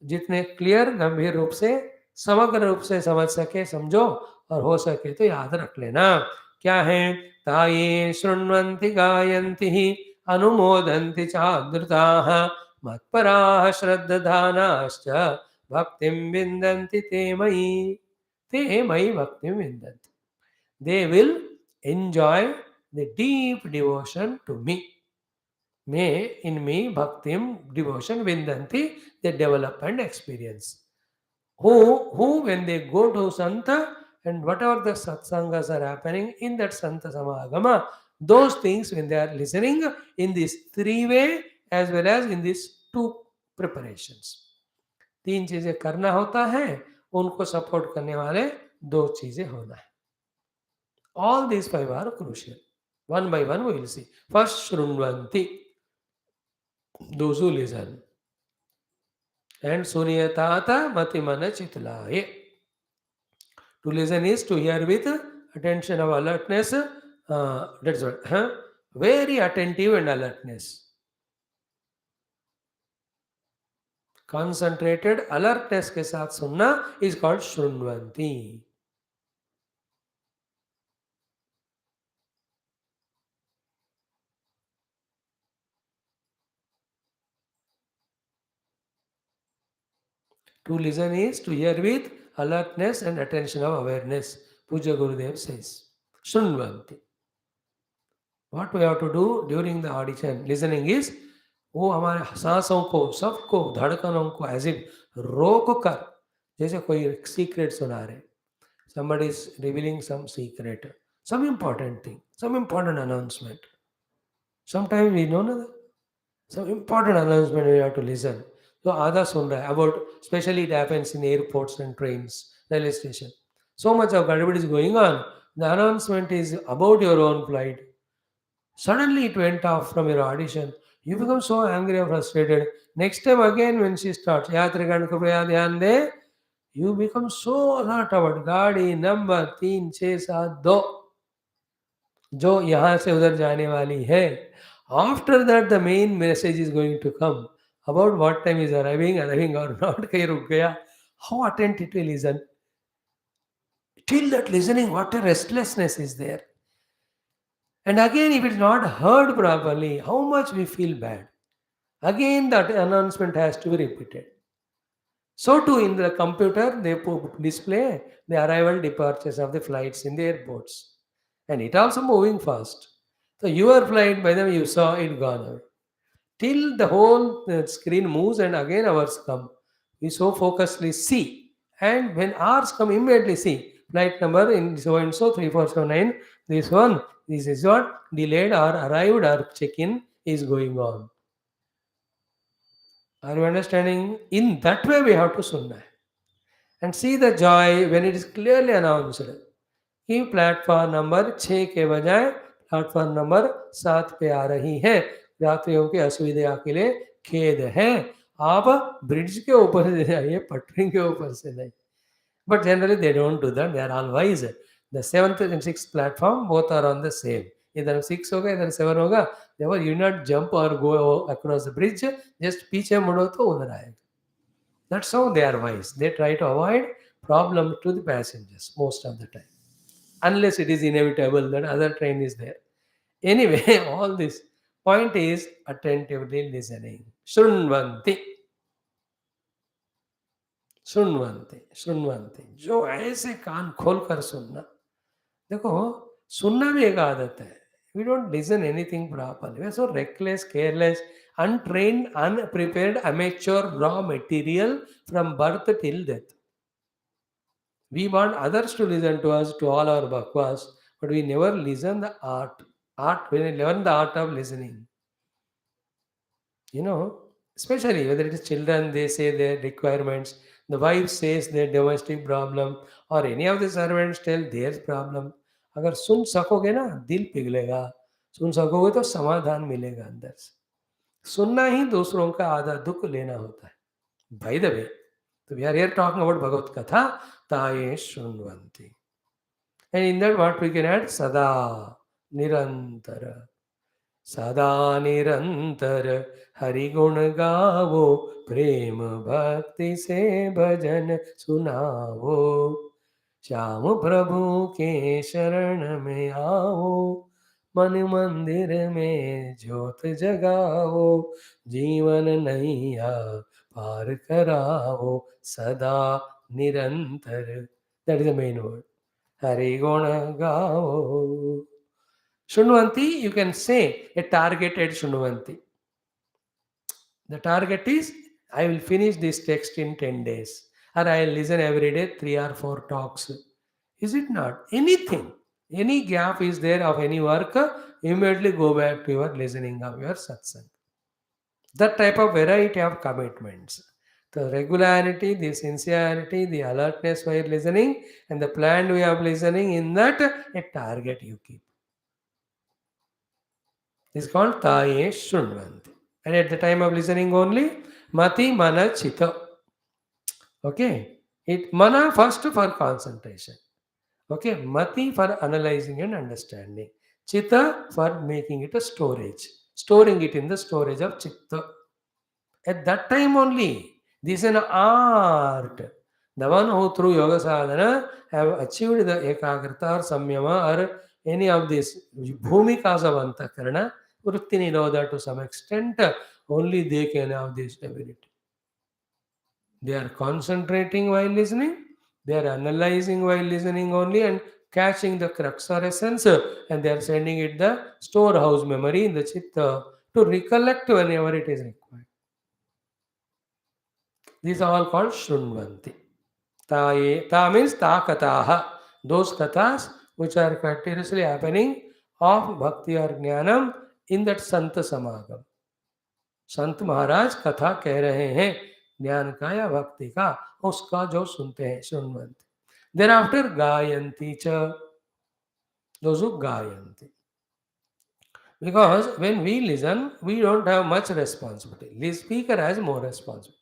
A: जितने क्लियर गंभीर रूप से समग्र रूप से समझ सके समझो और हो सके तो याद रख लेना. क्या है? ताये शृण्वन्ति गायन्ति अनुमोदन्ति चादृताः मत्पराः श्रद्धानाश्च भक्तिं विन्दन्ति ते मयि भक्तिं विन्दन्ति. They will enjoy the deep devotion to me. May in me bhaktim devotion vindanti, they develop and experience. Who when they go to Santa and whatever the satsangas are happening in that Santa Samagama, those things when they are listening in this three way as well as in these two preparations. तीन चीजें करना होता है, उनको support करने वाले दो चीजें होना है. All these five are crucial. One by one we will see. First, Shrunvanti. Those who listen. And Sunyatata Matimana Chitlaye. To listen is to hear with attention of alertness. That's what. Very attentive and alertness. Concentrated alertness के साथ सुनना is called Shrunvanti. To listen is to hear with alertness and attention of awareness. Puja Gurudev says. Shrunvanti. What we have to do during the audition, listening is, वो हमारे सांसों को सबको धड़कनों को एज इफ रोक कर जैसे कोई सीक्रेट सुना रहे. Somebody is revealing some secret, some important thing, some important announcement. Sometimes we know that some important announcement we have to listen. So आधा सुन रहा है about, especially it happens in airports and trains, railway station. So much of garbage is going on. The announcement is about your own flight. Suddenly it went off from your audition. You become so angry or frustrated. Next time again when she starts, यात्रिगण कृपया ध्यान दें, you become so alert about गाड़ी number 3672 जो यहाँ से उधर जाने वाली है. After that the main message is going to come about what time is arriving or not. कहीं रुक गया. How attentive to listen. Till that listening, what a restlessness is there. And again, if it's not heard properly, how much we feel bad. Again, that announcement has to be repeated. So too, in the computer, they display the arrival departures of the flights in the airports. And it also moving fast. So your flight, by the way, you saw it gone out. Till the whole screen moves and again ours come. We so focusedly see. And when ours come, immediately see. Flight number in so and so 3479, this one. This is what delayed or arrived or check-in is going on. Are you understanding? In that way we have to sunna. And see the joy when it is clearly announced. कि platform number 6 के बजाय platform number 7 पे आ रही है. यात्रियों की असुविधा के लिए खेद है. आप ब्रिज के ऊपर से जाइए, पटरी के ऊपर से नहीं. But generally they don't do that. They are all wise. The seventh and sixth platform both are on the same. इधर 6 होगा, इधर 7 होगा. Therefore you not jump or go across the bridge. Just पीछे मुड़ो तो उधर आएगा. That's how they are wise. They try to avoid problem to the passengers most of the time, unless it is inevitable that other train is there. Anyway, all this point is attentively listening. Shrunvanti. सुनवंते सुनवंते, जो ऐसे कान खोल कर सुनना. देखो, सुनना भी एक आदत है. We don't listen anything properly. We are so reckless, careless, untrained, unprepared, amateur, raw material from birth till death. We want others to listen to us, to all our bakwas, but we never listen the art. We learn the art of listening. You know, especially whether it is children, they say their requirements, the wife says their domestic problem, or any of the servants tell their problem. अगर सुन सकोगे ना, दिल पिघलेगा. सुन सकोगे तो समाधान मिलेगा अंदर से. सुनना ही दूसरों का आधा दुख लेना होता है. By the way, so we are here talking about Bhagavad Katha, Taye Shunvanti. And in that what we can add? Sada, Nirantara. सदा निरंतर हरि गुण गावो, प्रेम भक्ति से भजन सुनावो. श्याम प्रभु के शरण में आओ, मन मंदिर में ज्योत जगाओ, जीवन नैया पार कराओ, सदा निरंतर. That is the main word. Hari गुण गाओ. Shunvanti, you can say a targeted Shunvanti. The target is, I will finish this text in 10 days. Or I will listen every day 3 or 4 talks. Is it not? Anything. Any gap is there of any work, immediately go back to your listening of your satsang. That type of variety of commitments. The regularity, the sincerity, the alertness while listening, and the planned way of listening, in that a target you keep. This is called Taye Shunvanti. And at the time of listening only, Mati Mana Chita. Okay. It Mana first for concentration. Okay. Mati for analyzing and understanding. Chitta for making it a storage. Storing it in the storage of Chitta. At that time only, this is an art. The one who through yoga sadhana have achieved the ekagrata or samyama or any of these bhumikas of antakarana, vritti nirodha to some extent, only they can have this ability. They are concentrating while listening, they are analyzing while listening only and catching the crux or essence, and they are sending it the storehouse memory in the chitta to recollect whenever it is required. These are all called Shunvanti. Ta means ta kataha. Those kathas which are continuously happening of bhakti or jnanam in that Sant Samagam. संत महाराज कथा कह रहे हैं ज्ञान का या भक्ति का, उसका जो सुनते हैं शृण्वन्ति. देन आफ्टर गायन्ति च, those who gayanti. Because when we listen, we don't have much responsibility. The speaker has more responsibility.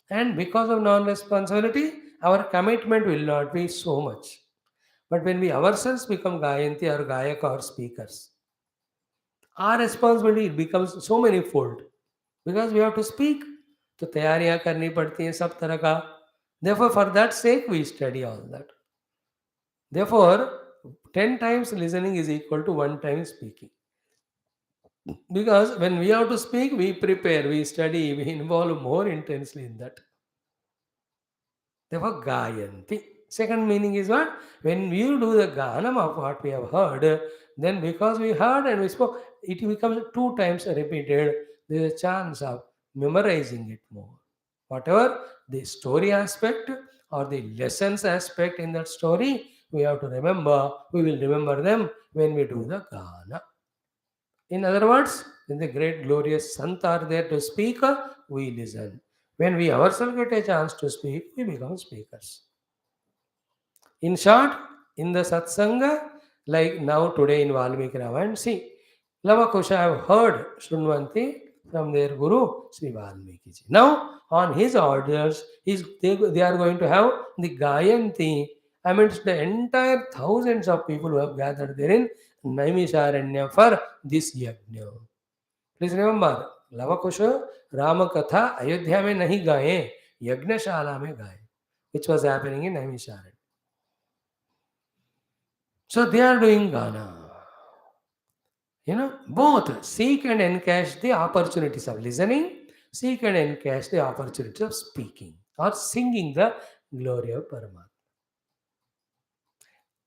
A: And because of non-responsibility, our commitment will not be so much. But when we ourselves become gayanti or gayaka or speakers, our responsibility becomes so many fold. Because we have to speak, तो तैयारियां करनी पड़ती हैं सब तरह का. Therefore, for that sake, we study all that. Therefore, 10 times listening is equal to 1 time speaking. Because when we have to speak, we prepare, we study, we involve more intensely in that. Therefore, gayanti. Second meaning is what? When you do the ganam of what we have heard, then because we heard and we spoke, it becomes 2 times repeated. There is a chance of memorizing it more. Whatever the story aspect or the lessons aspect in that story, we have to remember. We will remember them when we do the gana. In other words, when the great glorious Sant are there to speak, we listen. When we ourselves get a chance to speak, we become speakers. In short, in the satsanga, like now today in Valmiki Ramayana, see, Lava Kosha have heard Shunvanti from their Guru, Sri Valmiki ji. Now, on his orders, they are going to have the Gayanti amidst the entire thousands of people who have gathered there in Naimisharanya for this yajna. Please remember, Lav Kush Ram कथा अयोध्या में नहीं गाए, यज्ञशाला में गाए, which was happening in Naimisharanya. So they are doing Gana. Both seek and encash the opportunities of listening, seek and encash the opportunities of speaking or singing the glory of Paramatma.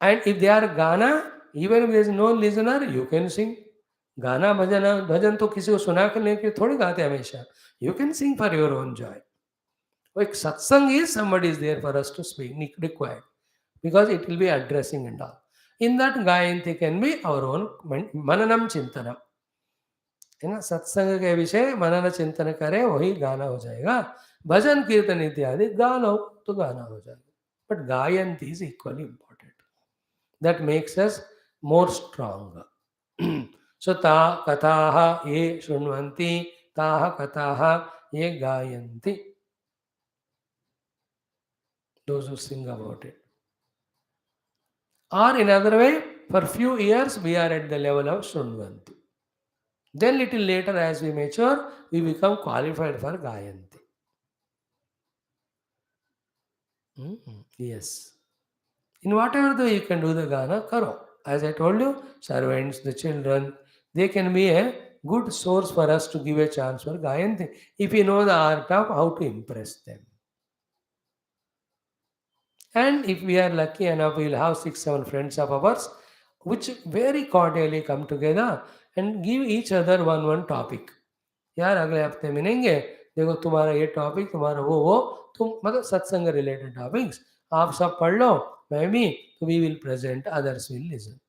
A: And if they are Gana, even if there is no listener, you can sing. गाना भजन तो किसी को सुना कर लेके थोड़ी गाते हमेशा. You can sing for your own joy. Like satsang is somebody is there for us to speak required, because it will be addressing and all. In that Gayanti can be our own mananam chintanam. है ना, सत्संग के विषय मनन चिंतन करें, वही गाना हो जाएगा. भजन कीर्तन इत्यादि गा लो तो गाना हो जाएगा. बट गायंती is equally important. That makes us more strong. So ता कथाः ये शृण्वन्ति, ताः कथाः ये गायन्ति. Those who sing about it. Or in other way, for few years we are at the level of Shunvanti. Then little later as we mature, we become qualified for Gayanti. Yes. In whatever way you can do the Gana, karo. As I told you, servants, the children, they can be a good source for us to give a chance for Gayanti, if we know the art of how to impress them. And if we are lucky enough, we will have 6-7 friends of ours, which very cordially come together and give each other one topic. यार अगले हफ्ते मिलेंगे, देखो तुम्हारा ये topic, तुम्हारा वो तुम मतलब सत्संग रिलेटेड टॉपिक्स आप सब पढ़ लो, मैं भी, तो we will present, others will listen.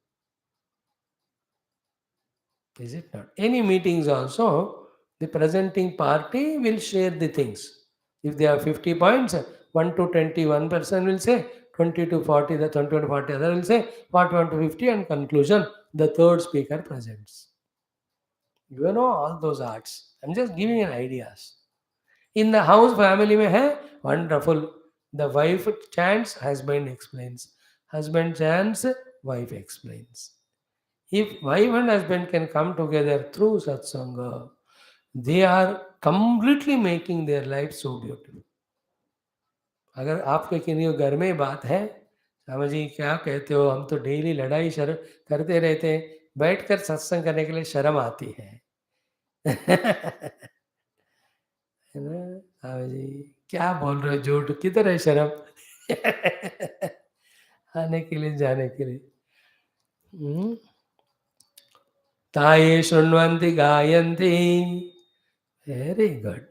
A: Is it not? Any meetings also, the presenting party will share the things. If they have 50 points, 1 to 20, one person will say, 20 to 40, the 20 to 40 other will say, 41 to 50, and conclusion, the third speaker presents. You know all those arts. I'm just giving you ideas. In the house family mein hai, wonderful. The wife chants, husband explains. Husband chants, wife explains. If wife and husband can come together through satsanga, they are completely making their life so beautiful. अगर आपके किसी घर में बात है, स्वामी जी क्या कहते हो, हम तो डेली लड़ाई करते रहते हैं, बैठकर सत्संग करने के लिए शर्म आती है. है ना स्वामी जी, क्या बोल रहे हो, झूठ, किधर है शर्म? आने के लिए जाने के लिए. ताये शृण्वन्ति गायन्ति. Very good.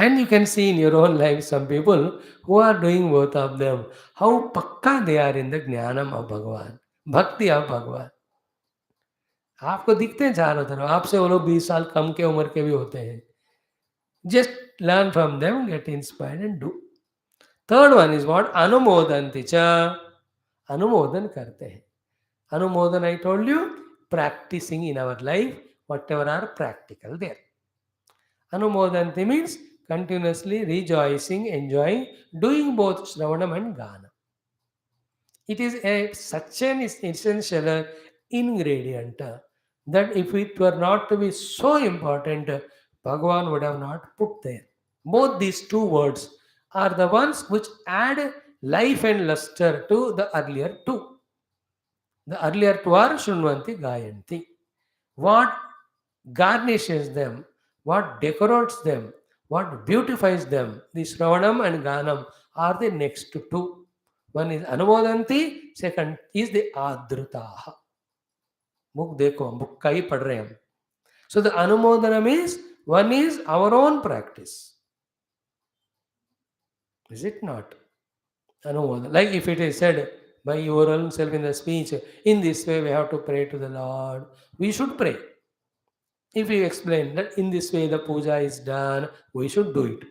A: And you can see in your own life some people who are doing both of them, how pakka they are in the jnanam of Bhagavan, bhakti of Bhagavan. आपको दिखते हैं चारों तरफ, आपसे वो लोग 20 साल कम के उम्र के भी होते हैं. Just learn from them, get inspired and do. Third one is what? Anumodanti cha. Anumodan करते हैं. Anumodan, I told you, practicing in our life whatever are practical there. Anumodanti means continuously rejoicing, enjoying, doing both Shravanam and Gana. It is such an essential ingredient that if it were not to be so important, Bhagavan would have not put there. Both these two words are the ones which add life and luster to the earlier two. The earlier two are Shunvanti, Gayanti. What garnishes them, what decorates them, what beautifies them, the Shravanam and Ganam are the next two. One is Anumodanti, second is the Adrutaha. Book dekho, book ka hi padh rahe hum. So the Anumodanam is, one is our own practice. Is it not? Anumodanam. Like if it is said by your own self in the speech, in this way we have to pray to the Lord, we should pray. If you explain that in this way the puja is done, we should do it.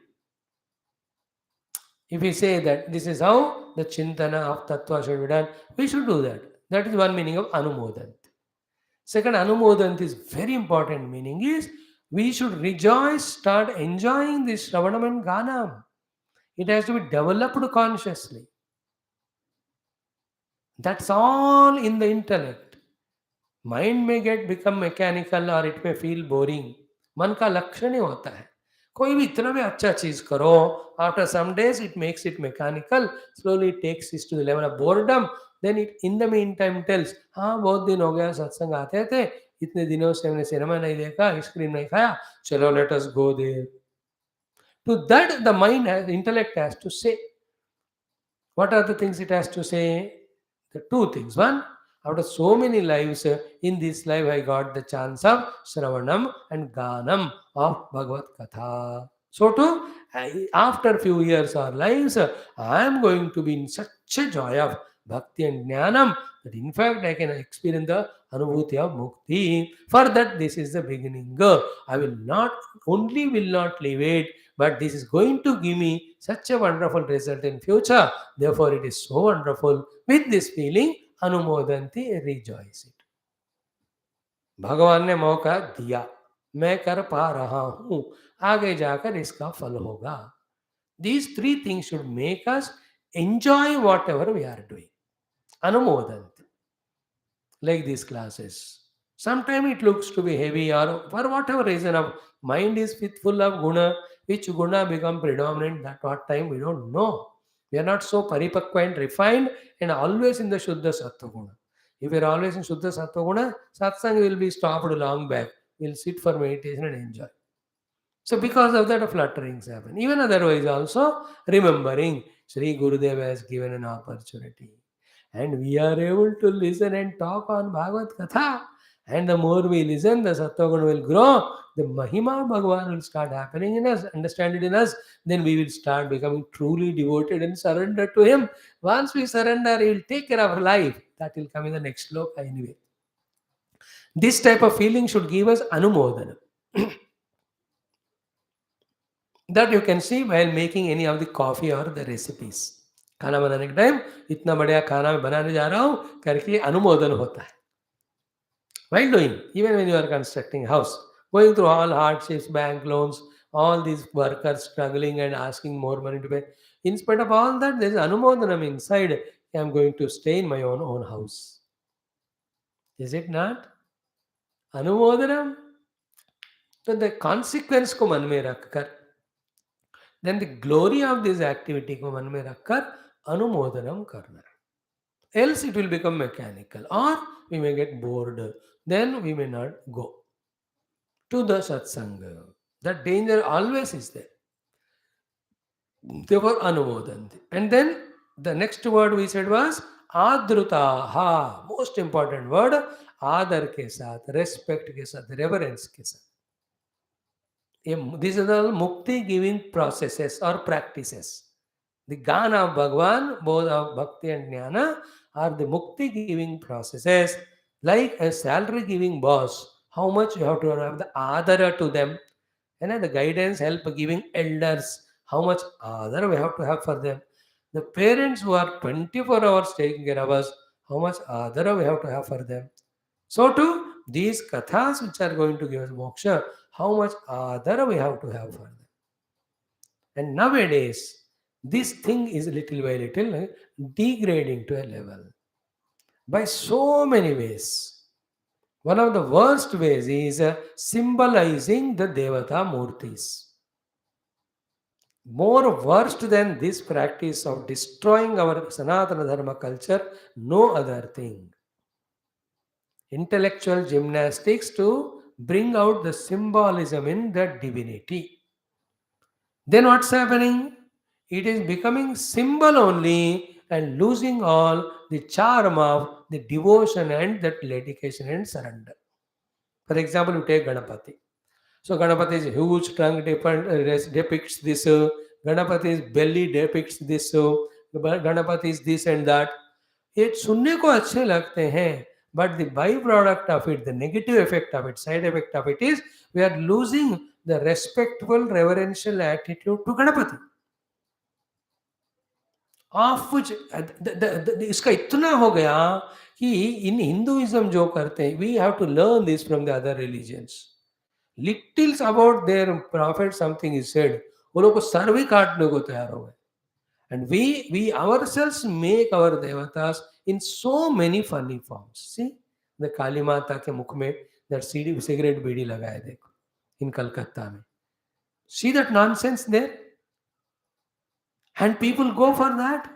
A: If we say that this is how the chintana of tattva should be done, we should do that. That is one meaning of Anumodanti. Second, Anumodanti is very important meaning is we should rejoice, start enjoying this Shravanam and Ganam. It has to be developed consciously. That's all in the intellect. Mind may get become mechanical or it may feel boring. मन का लक्षण ही होता है. कोई भी इतना भी अच्छा चीज करो, after some days it makes it mechanical, slowly it takes it to the level of boredom, then it in the meantime tells, हाँ बहुत दिन हो गया सत्संग आते थे, इतने दिनों से हमने सिनेमा नहीं देखा, आइसक्रीम नहीं खाया, चलो let us go there. To that the mind has, intellect has to say. What are the things it has to say? The two things. One, after so many lives, in this life I got the chance of Shravanam and Ganam of Bhagavad Katha. So too, after few years or lives, I am going to be in such a joy of Bhakti and Jnanam that in fact I can experience the Anubhuti of Mukti. For that, this is the beginning. I will not, only will not leave it, but this is going to give me such a wonderful result in future. Therefore, it is so wonderful. With this feeling, Anumodanti, rejoice it. भगवान ने मौका दिया, मैं कर पा रहा हूं, आगे जाकर इसका फल होगा. These three things should make us enjoy whatever we are doing. Anumodanti. Like these classes. Sometimes it looks to be heavy or for whatever reason of mind is full of guna, which guna become predominant that what time we don't know. We are not so paripakva and refined and always in the Shuddha Sattva Guna. If we are always in Shuddha Sattva Guna, satsang will be stopped long back. We'll sit for meditation and enjoy. So because of that, flutterings happen. Even otherwise also, remembering Sri Gurudeva has given an opportunity. And we are able to listen and talk on Bhagavad Katha. And the more we listen, the Sattva will grow. The Mahima of Bhagavan will start happening in us, understand it in us. Then we will start becoming truly devoted and surrender to Him. Once we surrender, He will take care of our life. That will come in the next sloka anyway. This type of feeling should give us Anumodana. That you can see while making any of the coffee or the recipes. खाना बनाने के time इतना बढ़िया खाना मैं बनाने जा रहा हूँ करके अनुमोदन होता है. While doing, even when you are constructing a house, going through all hardships, bank loans, all these workers struggling and asking more money to pay. In spite of all that, there is anumodanam inside. I am going to stay in my own house. Is it not? Anumodanam. So the consequence को मन में रखकर, then the glory of this activity को मन में रखकर अनुमोदनम करना. Else it will become mechanical or we may get bored. Then we may not go to the satsanga. That danger always is there. Therefore, anumodanti. And then the next word we said was adrutaha. Most important word, adar ke saath, respect ke saath, reverence ke saath. These are the mukti giving processes or practices. The Gana of Bhagavan, both of Bhakti and Jnana, are the mukti giving processes. Like a salary giving boss, how much you have to have the adara to them, and the guidance, help giving elders, how much adara we have to have for them. The parents who are 24 hours taking care of us, how much adara we have to have for them. So too, these kathas which are going to give us moksha, how much adara we have to have for them. And nowadays, this thing is little by little degrading to a level by so many ways. One of the worst ways is symbolizing the Devata Murtis. More worst than this practice of destroying our Sanatana Dharma culture, no other thing. Intellectual gymnastics to bring out the symbolism in the divinity. Then what's happening? It is becoming symbol only and losing all the charm of the devotion and that dedication and surrender. For example, you take Ganapati. So Ganapati's huge trunk depicts this, Ganapati's belly depicts this, Ganapati's this and that. ये सुनने को अच्छे लगते हैं, but the byproduct of it, the negative effect of it, side effect of it is we are losing the respectful, reverential attitude to Ganapati. Of which इसका इतना हो गया कि इन हिंदुइज्म जो करते हैं, we have to learn this from the other religions. Littles about their prophet something is said, वो लोग को सर भी काटने को तैयार हो गए. And we ourselves make our devatas in so many funny forms. See, the Kali Mata के मुख में that cigarette बीड़ी लगाए देखो in Calcutta में. See that nonsense there? And people go for that.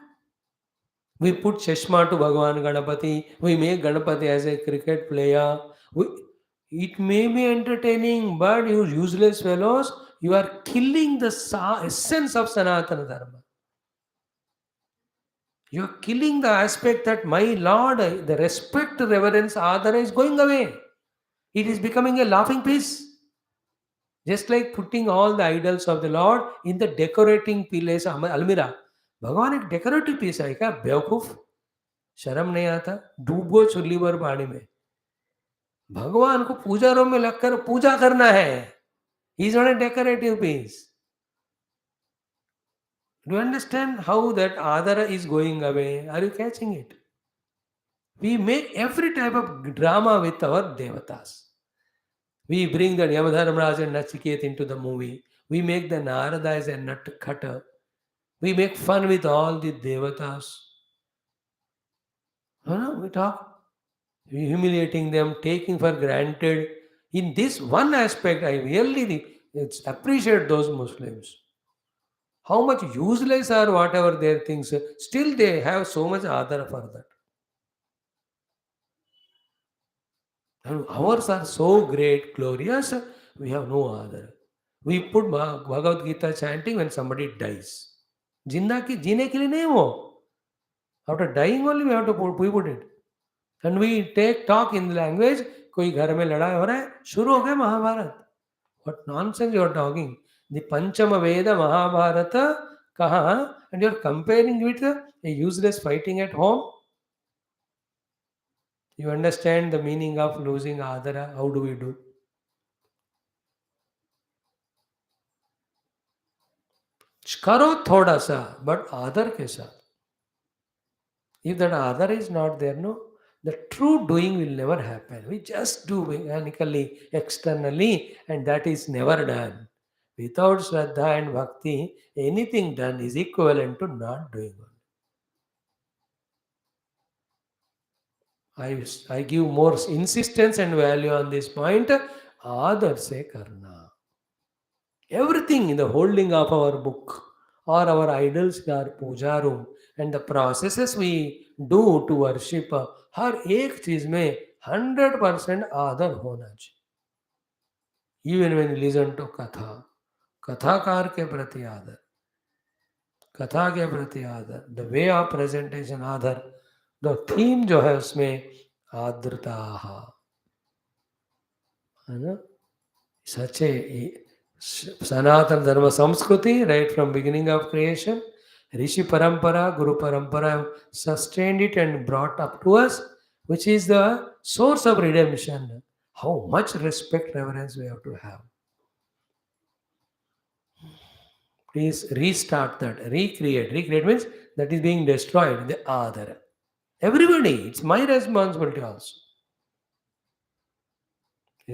A: We put Chashma to Bhagavan Ganapati. We make Ganapati as a cricket player. It may be entertaining, but you useless fellows, you are killing the essence of Sanatana Dharma. You are killing the aspect that my Lord, the respect, reverence, adhara is going away. It is becoming a laughing piece. Just like putting all the idols of the Lord in the decorating place, almirah. भगवान एक decorative piece है क्या? बेवकूफ, शर्म नहीं आता? डूबो चुल्ली पर पानी में. भगवान को पूजा रूम में लगकर पूजा करना है. He is not a decorative piece. Do you understand how that adhara is going away? Are you catching it? We make every type of drama with our devatas. We bring the Yamadharmaraj and Nachiket into the movie. We make the Narada as a nut cutter. We make fun with all the devatas. We talk, we humiliating them, taking for granted. In this one aspect, I really appreciate those Muslims. How much useless are whatever their things, still they have so much adhara for that. And ours are so great, glorious, we have no other. We put Bhagavad Gita chanting when somebody dies. Jinda ki जीने के लिए नहीं वो. After dying only we have to put it. And we take talk in language. कोई घर में लड़ाई हो रहा है, शुरू हो गया Mahabharat. What nonsense you are talking? The Panchama Veda Mahabharata kaha, and you are comparing with a useless fighting at home. You understand the meaning of losing adhara? How do we do? करो थोड़ा सा, but आदर के साथ. If that adhara is not there, no, the true doing will never happen. We just do mechanically, externally, and that is never done. Without Shraddha and Bhakti, anything done is equivalent to not doing one. I give more insistence and value on this point. Adar se karna. Everything in the holding of our book or our idols in our puja room and the processes we do to worship, हर एक चीज में 100% आदर होना चाहिए. Even when you listen to कथा, कथाकार के प्रति आदर, कथा के प्रति आदर, the way of presentation आदर, the theme जो है उसमें आर्द्रता है ना. Such a Sanatana Dharma Samskriti, right from beginning of creation, Rishi Parampara, Guru Parampara have sustained it and brought up to us, which is the source of redemption. How much respect, reverence we have to have. Please restart that, recreate. Recreate means that is being destroyed, the other. Everybody, it's my responsibility also.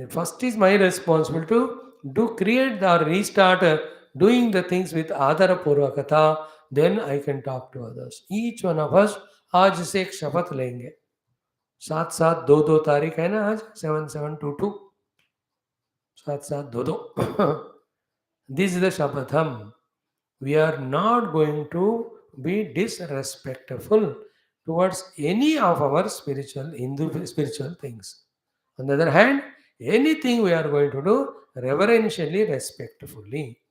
A: First is my responsibility to create or restart doing the things with Adhara Purvakata, then I can talk to others. Each one of us आज से एक शपथ लेंगे. 7/7/22 तारीख है ना आज, 7722 7/7/22. This is the shapatham. We are not going to be disrespectful towards any of our Hindu spiritual things. On the other hand, anything we are going to do reverentially, respectfully.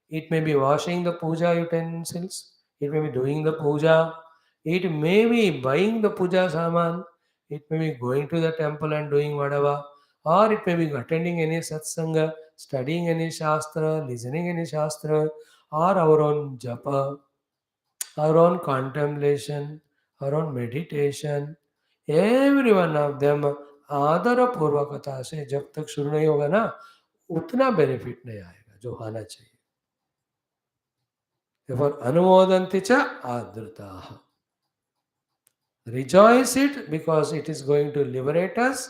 A: It may be washing the puja utensils, it may be doing the puja, it may be buying the puja saman, it may be going to the temple and doing whatever, or it may be attending any satsanga, studying any shastra, listening any shastra, or our own japa, our own contemplation, our own meditation. Every one of them आदर पूर्वकता से जब तक शुरू नहीं होगा ना, उतना benefit नहीं आएगा जो आना चाहिए. Therefore, अनुमोदन्ति च आर्द्रताः. Rejoice it because it is going to liberate us.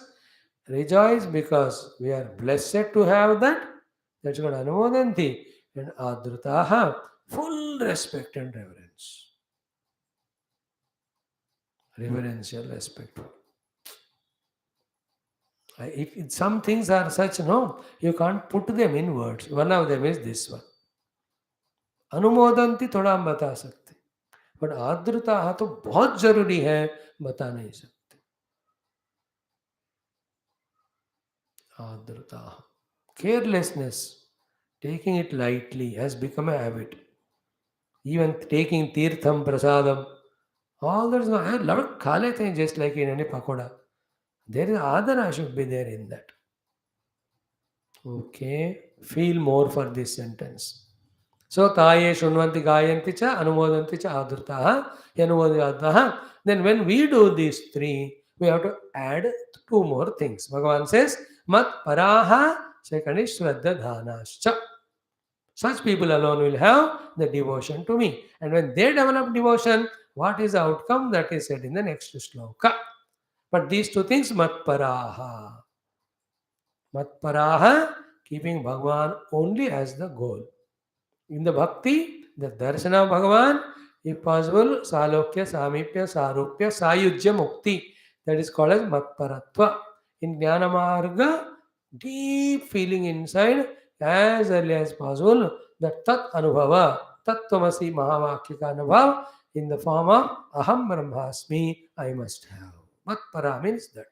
A: Rejoice because we are blessed to have that. That's called Anumodanti. And Adrutaha, full respect and reverence. Reverential respect. Some things are such, no, you can't put them in words. One of them is this one. अनुमोदंती थोड़ा हम बता सकते, but आर्द्रता तो बहुत जरूरी है, बता नहीं सकते. आर्द्रता, carelessness, taking it lightly has become a habit. Even taking tirtham prasadam, all that, I love it, खा लेते हैं just like in any pakoda. There is adhara should be there in that. Okay, feel more for this sentence. So taye shunvanti gayanti cha anumodanti cha adhrutaha yanumodhyadaha. Then when we do these three, we have to add two more things. Bhagavan says, mat paraha, second is shraddha dhanascha. Such people alone will have the devotion to me. And when they develop devotion, what is the outcome? That is said in the next shloka. But these two things, mat paraha. Mat paraha, keeping Bhagavan only as the goal. In the bhakti, the darshana of Bhagavan, if possible, salokya, samipya, sarupya, sayujya mukti. That is called as matparatva. In jnana marga, deep feeling inside as early as possible, that tat anubhava, tattvamasi mahavakyaka anubhav in the form of aham brahmasmi, I must have. Matpara means that.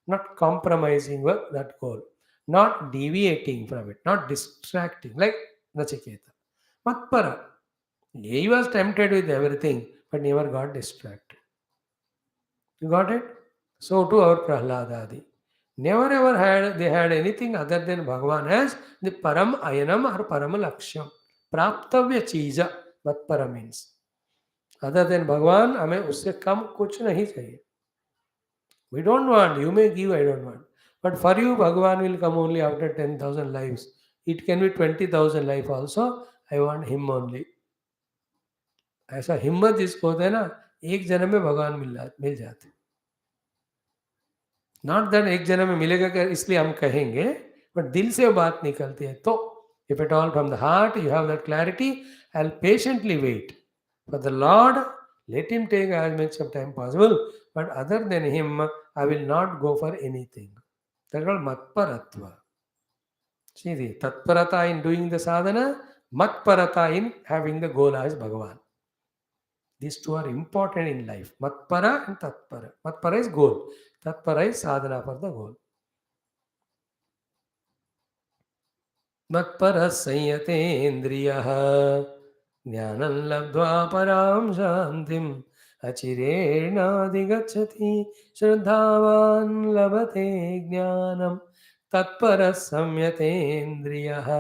A: Not compromising with that goal, not deviating from it, not distracting, like Nachiketa. Matpara. He was tempted with everything, but never got distracted. You got it? So too our Prahladadi. Never ever had anything other than Bhagavan as the Param Ayanam or Param Laksham. Praptavya Cheeza, Matpara means. Other than Bhagavan, हमें उससे कम कुछ नहीं चाहिए. We don't want, you may give, I don't want. But for you, Bhagavan will come only after 10,000 lives. It can be 20,000 life also. I want him only. ऐसा हिम्मत जिसको होता है ना, एक जन्म में भगवान मिल जाते. नॉट दैट एक जन्म में मिलेगा क्या इसलिए हम कहेंगे, बट दिल से वो बात निकलती है. तो if at all from the heart you have that clarity, I will patiently wait for the lord. Let him take as much of time possible, but other than him, I will not go for anything. That's called matparatva. See the tatparata in doing the sadhana, matparata in having the goal as Bhagavan. These two are important in life. Matpara and tatpara. Matpara is goal. Tatpara is sadhana for the goal. Matpara sanyate indriyaha jnanam labdva param shantim achirenādigacchati shraddhavan labhate jnanam tatpara samyatendriyaha.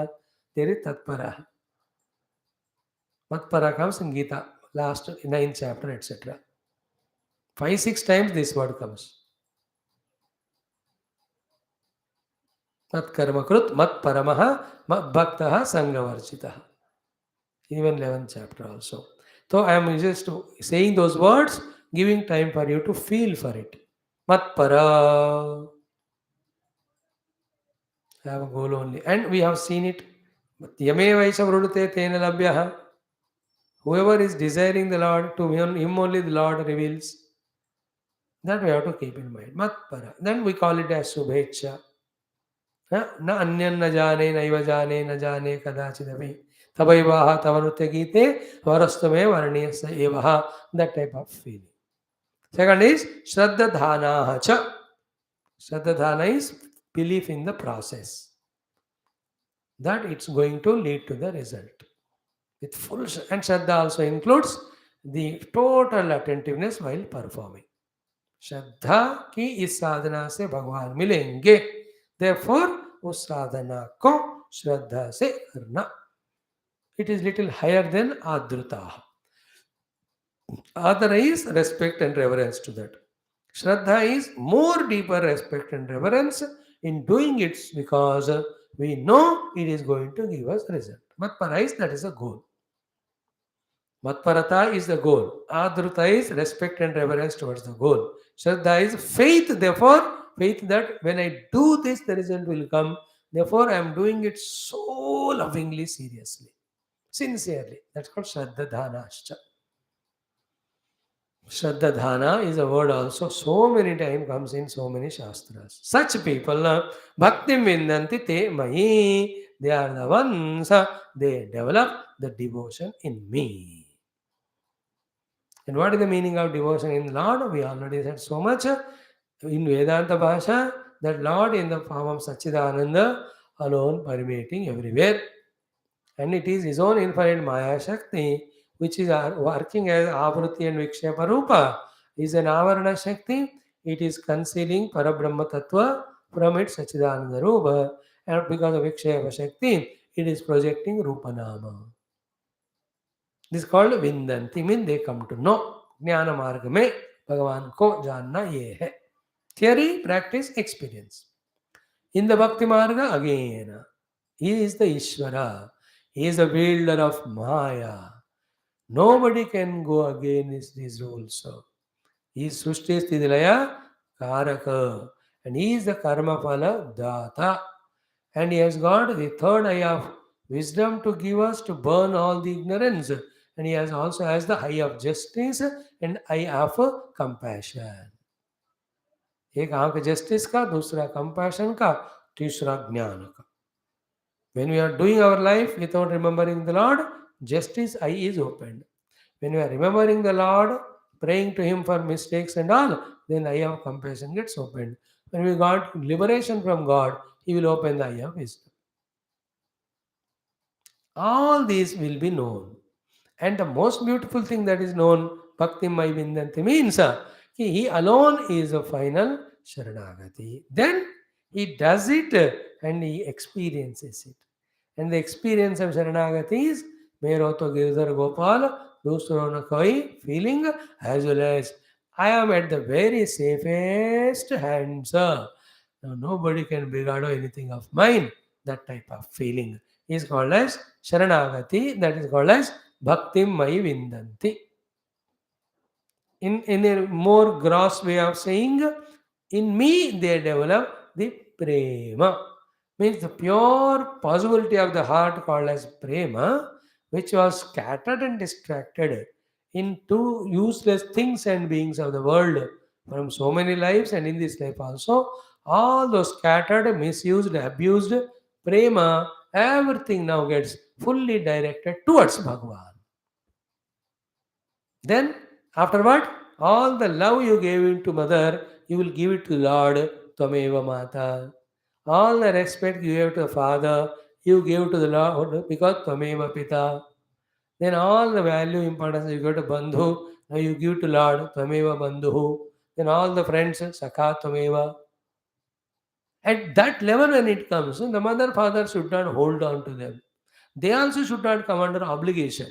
A: There is tatpara. Matpara comes in Gita, last 9th chapter, etc. 5-6 times this word comes. Mat karmakrut, mat paramaha, mat bhaktaha, sangavarchitaha. Even 11th chapter also. So I am just saying those words, giving time for you to feel for it. Mat para. I have a goal only. And we have seen it. Yame vaisha vrudute tena labhyaha. Whoever is desiring the Lord, to him only the Lord reveals. That we have to keep in mind. Mat para. Then we call it as subhecha. न अन्यन न जाने नैव जाने न जाने कदाचिदपि तवैवाह तव नृत्य गीते वरस्तमे वर्णीयस एवः. That type of feeling. Second is Shraddha Dhana cha. Shraddha Dhana is belief in the process, that it's going to lead to the result. With full and Shraddha also includes the total attentiveness while performing. श्रद्धा की इस साधना से भगवान मिलेंगे. Therefore, उस साधना को श्रद्धा से करना. It is little higher than adruta. Adara is respect and reverence to that. Shraddha is more deeper respect and reverence in doing it because we know it is going to give us result. Matpara is that is a goal. Matparata is the goal. Adruta is respect and reverence towards the goal. Shraddha is faith. Therefore, faith that when I do this, the result will come. Therefore, I am doing it so lovingly, seriously, sincerely. That's called Shraddha Dhanascha. Shraddha Dhana is a word also so many times comes in so many shastras. Such people, Bhakti Vindanti Te Mahi, they are the ones, they develop the devotion in me. And what is the meaning of devotion in Lord? We already said so much in Vedanta Bhasha that Lord in the form of Sachidananda alone permeating everywhere. And it is his own infinite Maya Shakti which is working as Avruti and Vikshepa Rupa. Is an Avarana Shakti. It is concealing Parabrahma Tattva from its Sachidananda Rupa. And because of Vikshepa Shakti, it is projecting Rupa Nama. This is called Vindanti, means they come to know. Jnana Marga mein Bhagavan ko janna ye hai. Theory, practice, experience. In the Bhakti Marga, again, he is the Ishvara. He is the builder of Maya. Nobody can go against these rules. He is Srushti Sthidilaya Karaka. And he is the Karma Phala Data. And he has got the third eye of wisdom to give us to burn all the ignorance. And he has also has the eye of justice and eye of compassion. एक आंख justice का, दूसरा compassion का, तीसरा ज्ञान का. When we are doing our life without remembering the Lord, justice eye is opened. When we are remembering the Lord, praying to Him for mistakes and all, then eye of compassion gets opened. When we got liberation from God, He will open the eye of wisdom. All these will be known. And the most beautiful thing that is known, Bhakti Mai Vindanti, means he alone is a final Sharanagati. Then he does it and he experiences it. And the experience of Sharanagati is Mero to Girdhar Gopal, Dusro Koi, feeling as well as I am at the very safest hands. Now nobody can begado anything of mine. That type of feeling is called as Sharanagati, that is called as Bhakti Mai Vindanti. In a more gross way of saying, in me they develop the prema. Means the pure possibility of the heart called as prema, which was scattered and distracted into useless things and beings of the world from so many lives, and in this life also, all those scattered, misused, abused prema, everything now gets fully directed towards Bhagavan. Then, afterward, all the love you gave into mother, you will give it to Lord, Tvameva Mata. All the respect you gave to the father, you gave to the Lord because Tvameva Pita. Then all the value, importance you give to Bandhu, now you give to Lord, Tvameva Bandhu. Then all the friends, Sakha Tvameva. At that level when it comes, the mother, father should not hold on to them. They also should not come under obligation.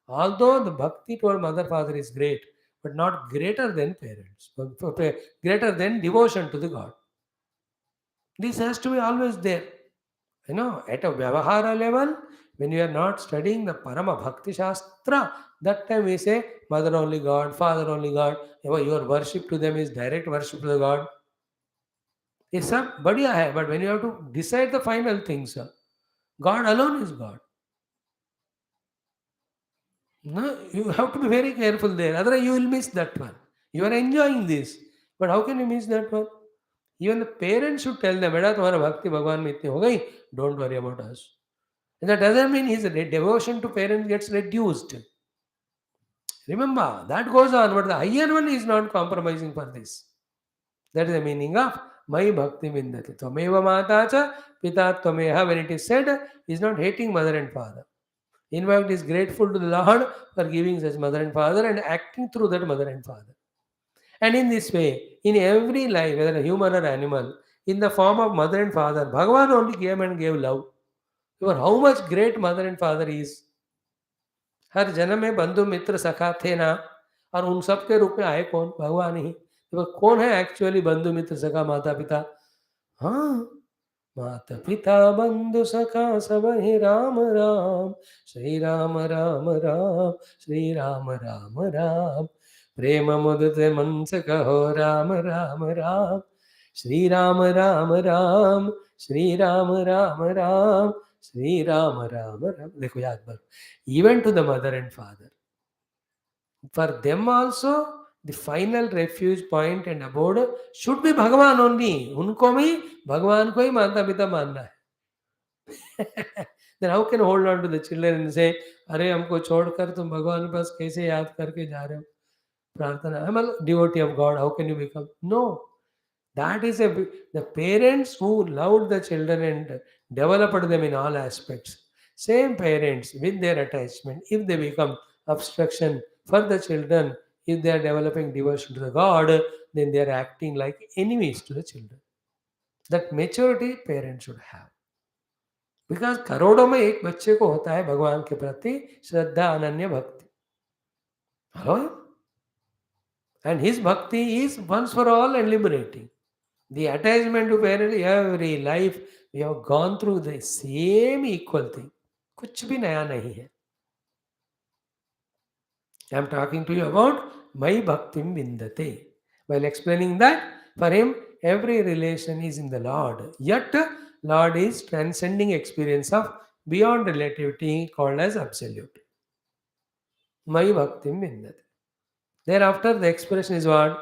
A: Although the bhakti toward mother, father is great, but not greater than parents, greater than devotion to the God. This has to be always there. At a Vyavahara level, when you are not studying the Parama Bhakti Shastra, that time we say, mother only God, father only God, your worship to them is direct worship to the God. ये सब बढ़िया है, but when you have to decide the final things, God alone is God. No, you have to be very careful there. Otherwise, you will miss that one. You are enjoying this, but how can you miss that one? Even the parents should tell them, "Beta, तुम्हारा भक्ति भगवान में इतनी हो गई. Don't worry about us." And that doesn't mean his devotion to parents gets reduced. Remember, that goes on, but the higher one is not compromising for this. That is the meaning of my bhakti vindati. Tvameva mata cha pita tvameha. When it is said, is not hating mother and father. In fact, is grateful to the Lord for giving such mother and father and acting through that mother and father. And in this way, in every life, whether a human or animal, in the form of mother and father, Bhagavan only came and gave love. For how much great mother and father is. हर जन्म में बंधु मित्र सखा थे ना, और उन सब के रूप में आए कौन? भगवान ही. तो कौन है एक्चुअली बंधु मित्र सखा माता पिता? हाँ, माता पिता बंधु सखा सब ही राम राम, श्री राम राम राम, श्री राम राम राम। प्रेम मुदित मन से कहो राम राम राम, श्री राम राम राम, श्री राम राम राम, श्री राम राम राम। देखो याद बर, even to the mother and father, for them also the final refuge point and abode should be Bhagavan only. उनको भी भगवान को ही माता पिता मानना है। Then how can you hold on to the children and say, अरे हमको छोड़कर तुम भगवान के पास कैसे याद करके जा रहे हो? प्रार्थना, I'm a devotee of God, how can you become? No. That is the parents who loved the children and developed them in all aspects. Same parents with their attachment, if they become obstruction for the children, if they are developing devotion to the God, then they are acting like enemies to the children. That maturity parents should have. Because करोड़ों में एक बच्चे को होता है भगवान के प्रति श्रद्धा अनन्य भक्ति। Hello, and his bhakti is once for all and liberating. The attachment to parents, every life we have gone through the same equal thing, कुछ भी नया नहीं है। I am talking to you about मई भक्तिम विंदते, while explaining that for him every relation is in the Lord, yet Lord is transcending experience of beyond relativity called as absolute. Mai bhaktim vindate. Thereafter the expression is what?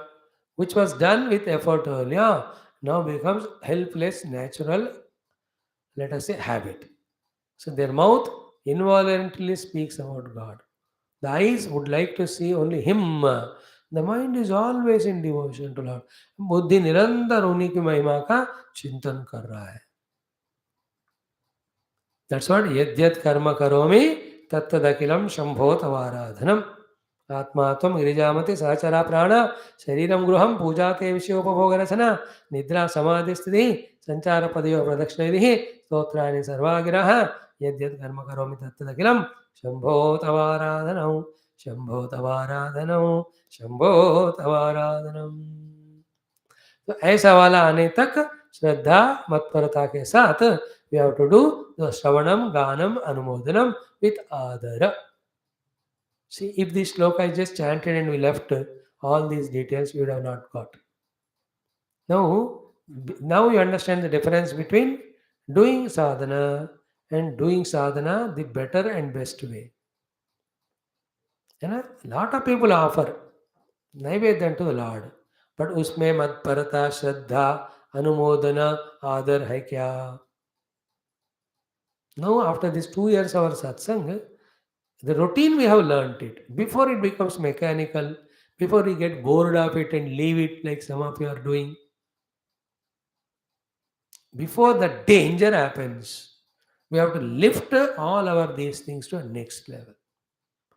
A: Which was done with effort earlier, now becomes helpless, natural, let us say habit. So their mouth involuntarily speaks about God. The eyes would like to see only Him. The mind is always in devotion to Lord. बुद्धि निरंतर उन्हीं की महिमा का चिंतन कर रहा है। That's what यद्यत् कर्म करोमि तत्तदखिलं शंभो तवाराधनम। आत्मा त्वं गिरिजामति सहचरा प्राण, शरीरं गृहं पूजा ते विषयोपभोग रचना, निद्रा समाधि स्थिति संचार पदयो प्रदक्षिणैः, स्तोत्राणि सर्वा गिरः, यद्यत् कर्म करोमि तत्तदखिलं शंभो तवाराधनम, शंभो तवाराधनम, शंभो तवाराधनम। तो ऐसा वाला आने तक श्रद्धा मत्परता के साथ we have to do the Shravanam, Ganam, Anumodanam with Adara. See, if this sloka I just chanted and we left, all these details we would have not got. Now you understand the difference between doing sadhana and doing sadhana the better and best way. You know, a lot of people offer नैवेद्य to the Lord, but उसमें मत्परता, श्रद्धा, अनुमोदना, आदर है क्या? Now after this 2 years of our satsang, the routine we have learnt it. Before it becomes mechanical, before we get bored of it and leave it like some of you are doing, before the danger happens, we have to lift all our these things to a next level.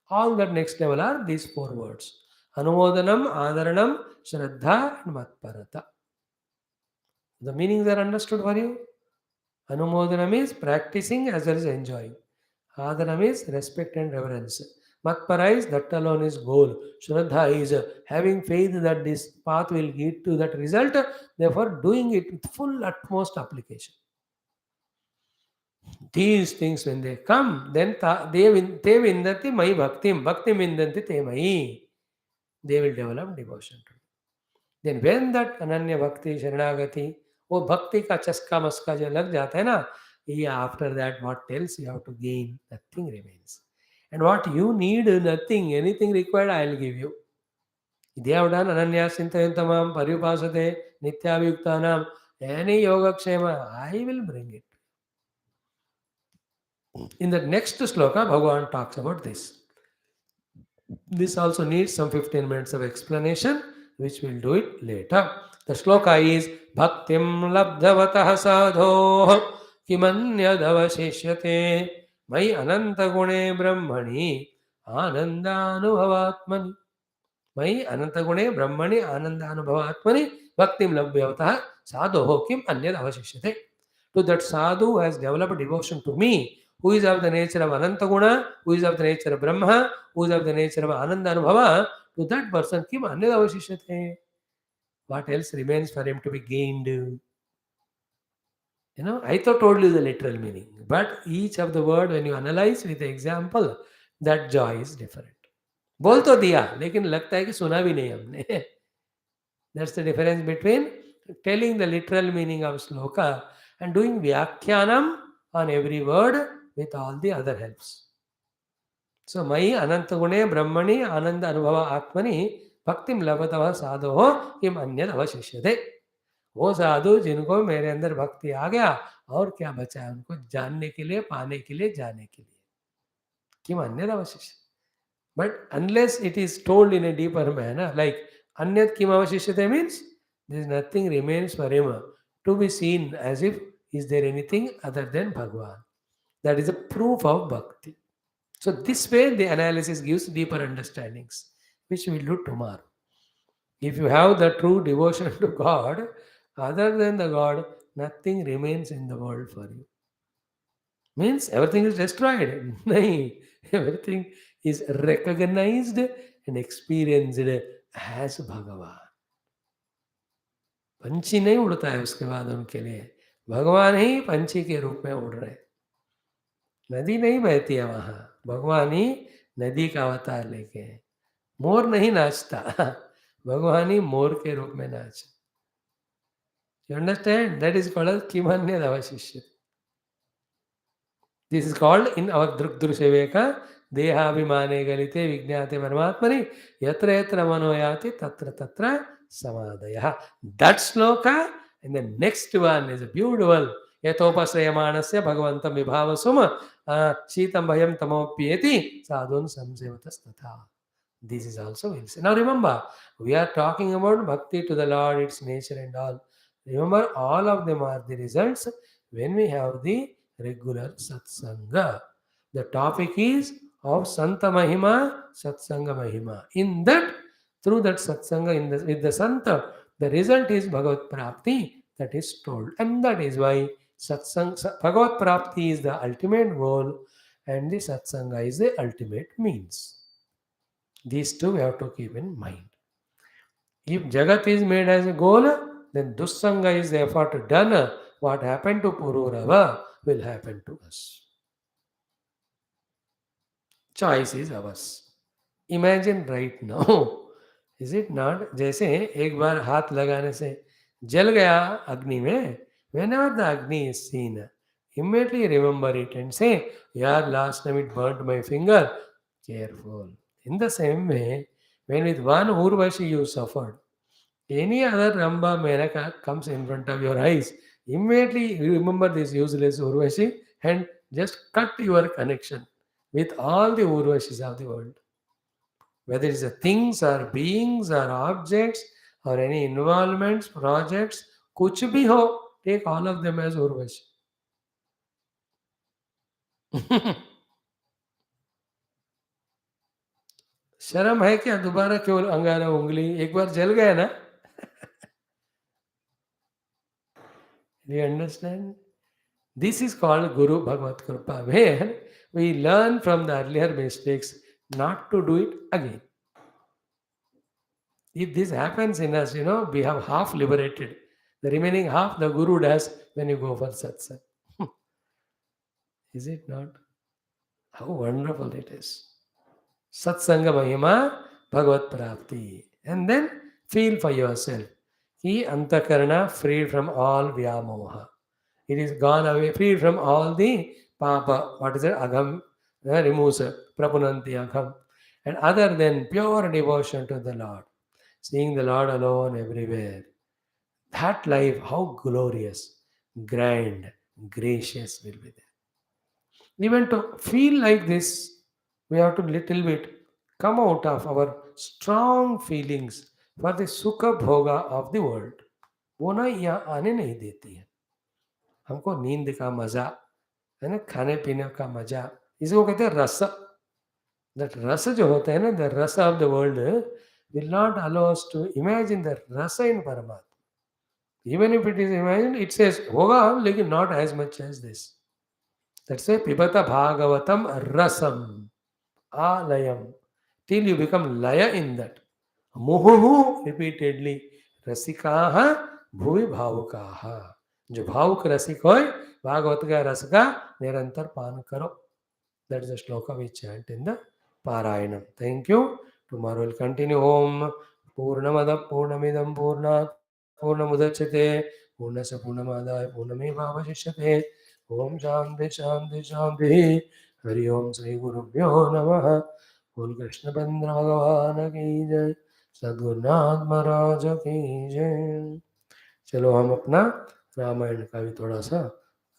A: All that next level are these 4 words. Anumodanam, Adaranam, Shraddha and Matparata. The meanings are understood for you? Anumodanam is practicing as well as enjoying. Adaranam is respect and reverence. Matpara is that alone is goal. Shraddha is having faith that this path will lead to that result, therefore doing it with full utmost application. These things when they come, then te vindati mai bhaktim, bhaktim vindanti te mai. They will develop devotion to me. Then when that ananya bhakti, sharanagati, वो भक्ति का चस्का मस्का जो लग जाता है ना, ये after that what else you have to gain, nothing remains. And what you need, nothing, anything required, I will give you. They have done ananya sintayantamam paripasate nityaviyuktanam, any yoga kshema, I will bring it. In the next sloka, Bhagavan talks about this. This also needs some 15 minutes of explanation, which we'll do it later. The shloka is Bhaktim labdhavatah sadho kimanyadavashishyate mai ananta gune brahmani anandanubhavatmani. Mai ananta gune brahmani anandanubhavatmani bhaktim labdhavatah sadho kim anyadavashishyate. To that sadhu who has developed devotion to me, who is of the nature of Ananta Guna, who is of the nature of Brahma, who is of the nature of Ananda Anubhava, to that person, kim anyada avashishyate. What else remains for him to be gained? I thought told you the literal meaning, but each of the word when you analyze with the example, that joy is different. बोल तो दिया लेकिन लगता है कि सुना भी नहीं हमने. That's the difference between telling the literal meaning of sloka and doing vyakhyanam on every word with all the other helps. So, Mai Anantagune Brahmani Ananda Anubhava Atmani Bhaktim Lavatava Sadho Kim Anyad Avashishyate. वो साधु जिनको मेरे अंदर भक्ति आ गया और क्या बचा है उनको जानने के लिए, पाने के लिए, जाने के लिए. किम अन्यद अवशिष्य. But unless it is told in a deeper manner, like Anyat Kim Avashishyate means there is nothing remains for him to be seen as if is there anything other than Bhagwan. That is a proof of bhakti. So this way the analysis gives deeper understandings, which we will do tomorrow. If you have the true devotion to God, other than the God, nothing remains in the world for you. Means everything is destroyed. Nahi. Everything is recognized and experienced as Bhagavan. पंछी नहीं उड़ता है उसके बाद उनके लिए, भगवान ही पंछी के रूप में उड़ रहे. नदी नहीं बहती है वहां, भगवान ही नदी का अवतार लेके है. मोर नहीं नाचता, भगवान ही मोर के रूप में नाच. You understand? That is called as Kimanya Davashishya. This is called in our Drukdrusheveka Dehabhimane Galite Vijnate Paramatmani Yatra Yatra Manoyati Tatra Tatra Samadaya. That sloka and the next one is beautiful. Yatopasrayamanasya Bhagavantam Vibhavasuma Shitam Bhayam Tamopyeti Sadhun Samsevatas. This is also will say. Now remember, we are talking about bhakti to the Lord, its nature and all. Remember, all of them are the results when we have the regular satsanga. The topic is of Santa Mahima, Satsanga Mahima. In that, through that satsanga, with the Santa, the result is Bhagavat Prapti, that is told. And that is why Bhagavat Prapti is the ultimate goal and the satsanga is the ultimate means. These two we have to keep in mind. If Jagat is made as a goal, then Dussanga is the effort done. What happened to Pururava will happen to us. Choice is ours. Imagine right now. Is it not? जैसे एक बार हाथ लगाने से जल गया अग्नि में. Whenever the Agni is seen, immediately remember it and say, yeah, last time it burnt my finger. Careful. In the same way, when with one Urvashi you suffered, any other Ramba Menaka comes in front of your eyes, immediately you remember this useless Urvashi and just cut your connection with all the Urvashis of the world. Whether it's the things or beings or objects or any involvements, projects, kuch bhi ho, take all of them as Urvashi. शर्म है क्या दोबारा क्यों अंगारा उंगली, एक बार जल गया ना. Do you understand? This is called Guru Bhagavad Kripa, where we learn from the earlier mistakes not to do it again. If this happens in us, we have half liberated. The remaining half the Guru does when you go for satsang. Is it not? How wonderful it is. Satsanga Mahima Bhagavat Prapti. And then feel for yourself. He Antakarana freed from all Vyamoha. It is gone away, freed from all the Papa. What is it? Agam removes Prapunanti Agam. And other than pure devotion to the Lord. Seeing the Lord alone everywhere. That life, how glorious, grand, gracious will be there. Even to feel like this, we have to little bit come out of our strong feelings for the sukha bhoga of the world. वो ना यहाँ आने नहीं देती है. हमको नींद का मजा है ना, खाने पीने का मजा, इसको कहते हैं रस. That रस जो होता है ना, the rasa of the world will not allow us to imagine the rasa in Paramatma. Even if it is imagined, it says hoga, लेकिन not as much as this. That's why pibata bhagavatam rasam alayam, till you become laya in that. Muhuhu repeatedly rasikaha bhuvi bhavukaha. जो भावुक रसिक होय भागवत का रस का निरंतर पान करो. That is the shloka we chant in the Parayanam. Thank you. Tomorrow we'll continue. Om Purnamada Purnamidam Purnat Purnamudachyate Purnasya Purnamadaya Purnamevavashishyate. Om Shanti Shanti Shanti. Hari Om Sri Gurubhyo Namaha. बोल कृष्ण बंद्र भगवान की जय. सद्गुरुनाथ महाराज की जय. चलो हम अपना रामायण का भी थोड़ा सा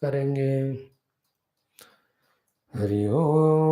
A: करेंगे. हरि ओम.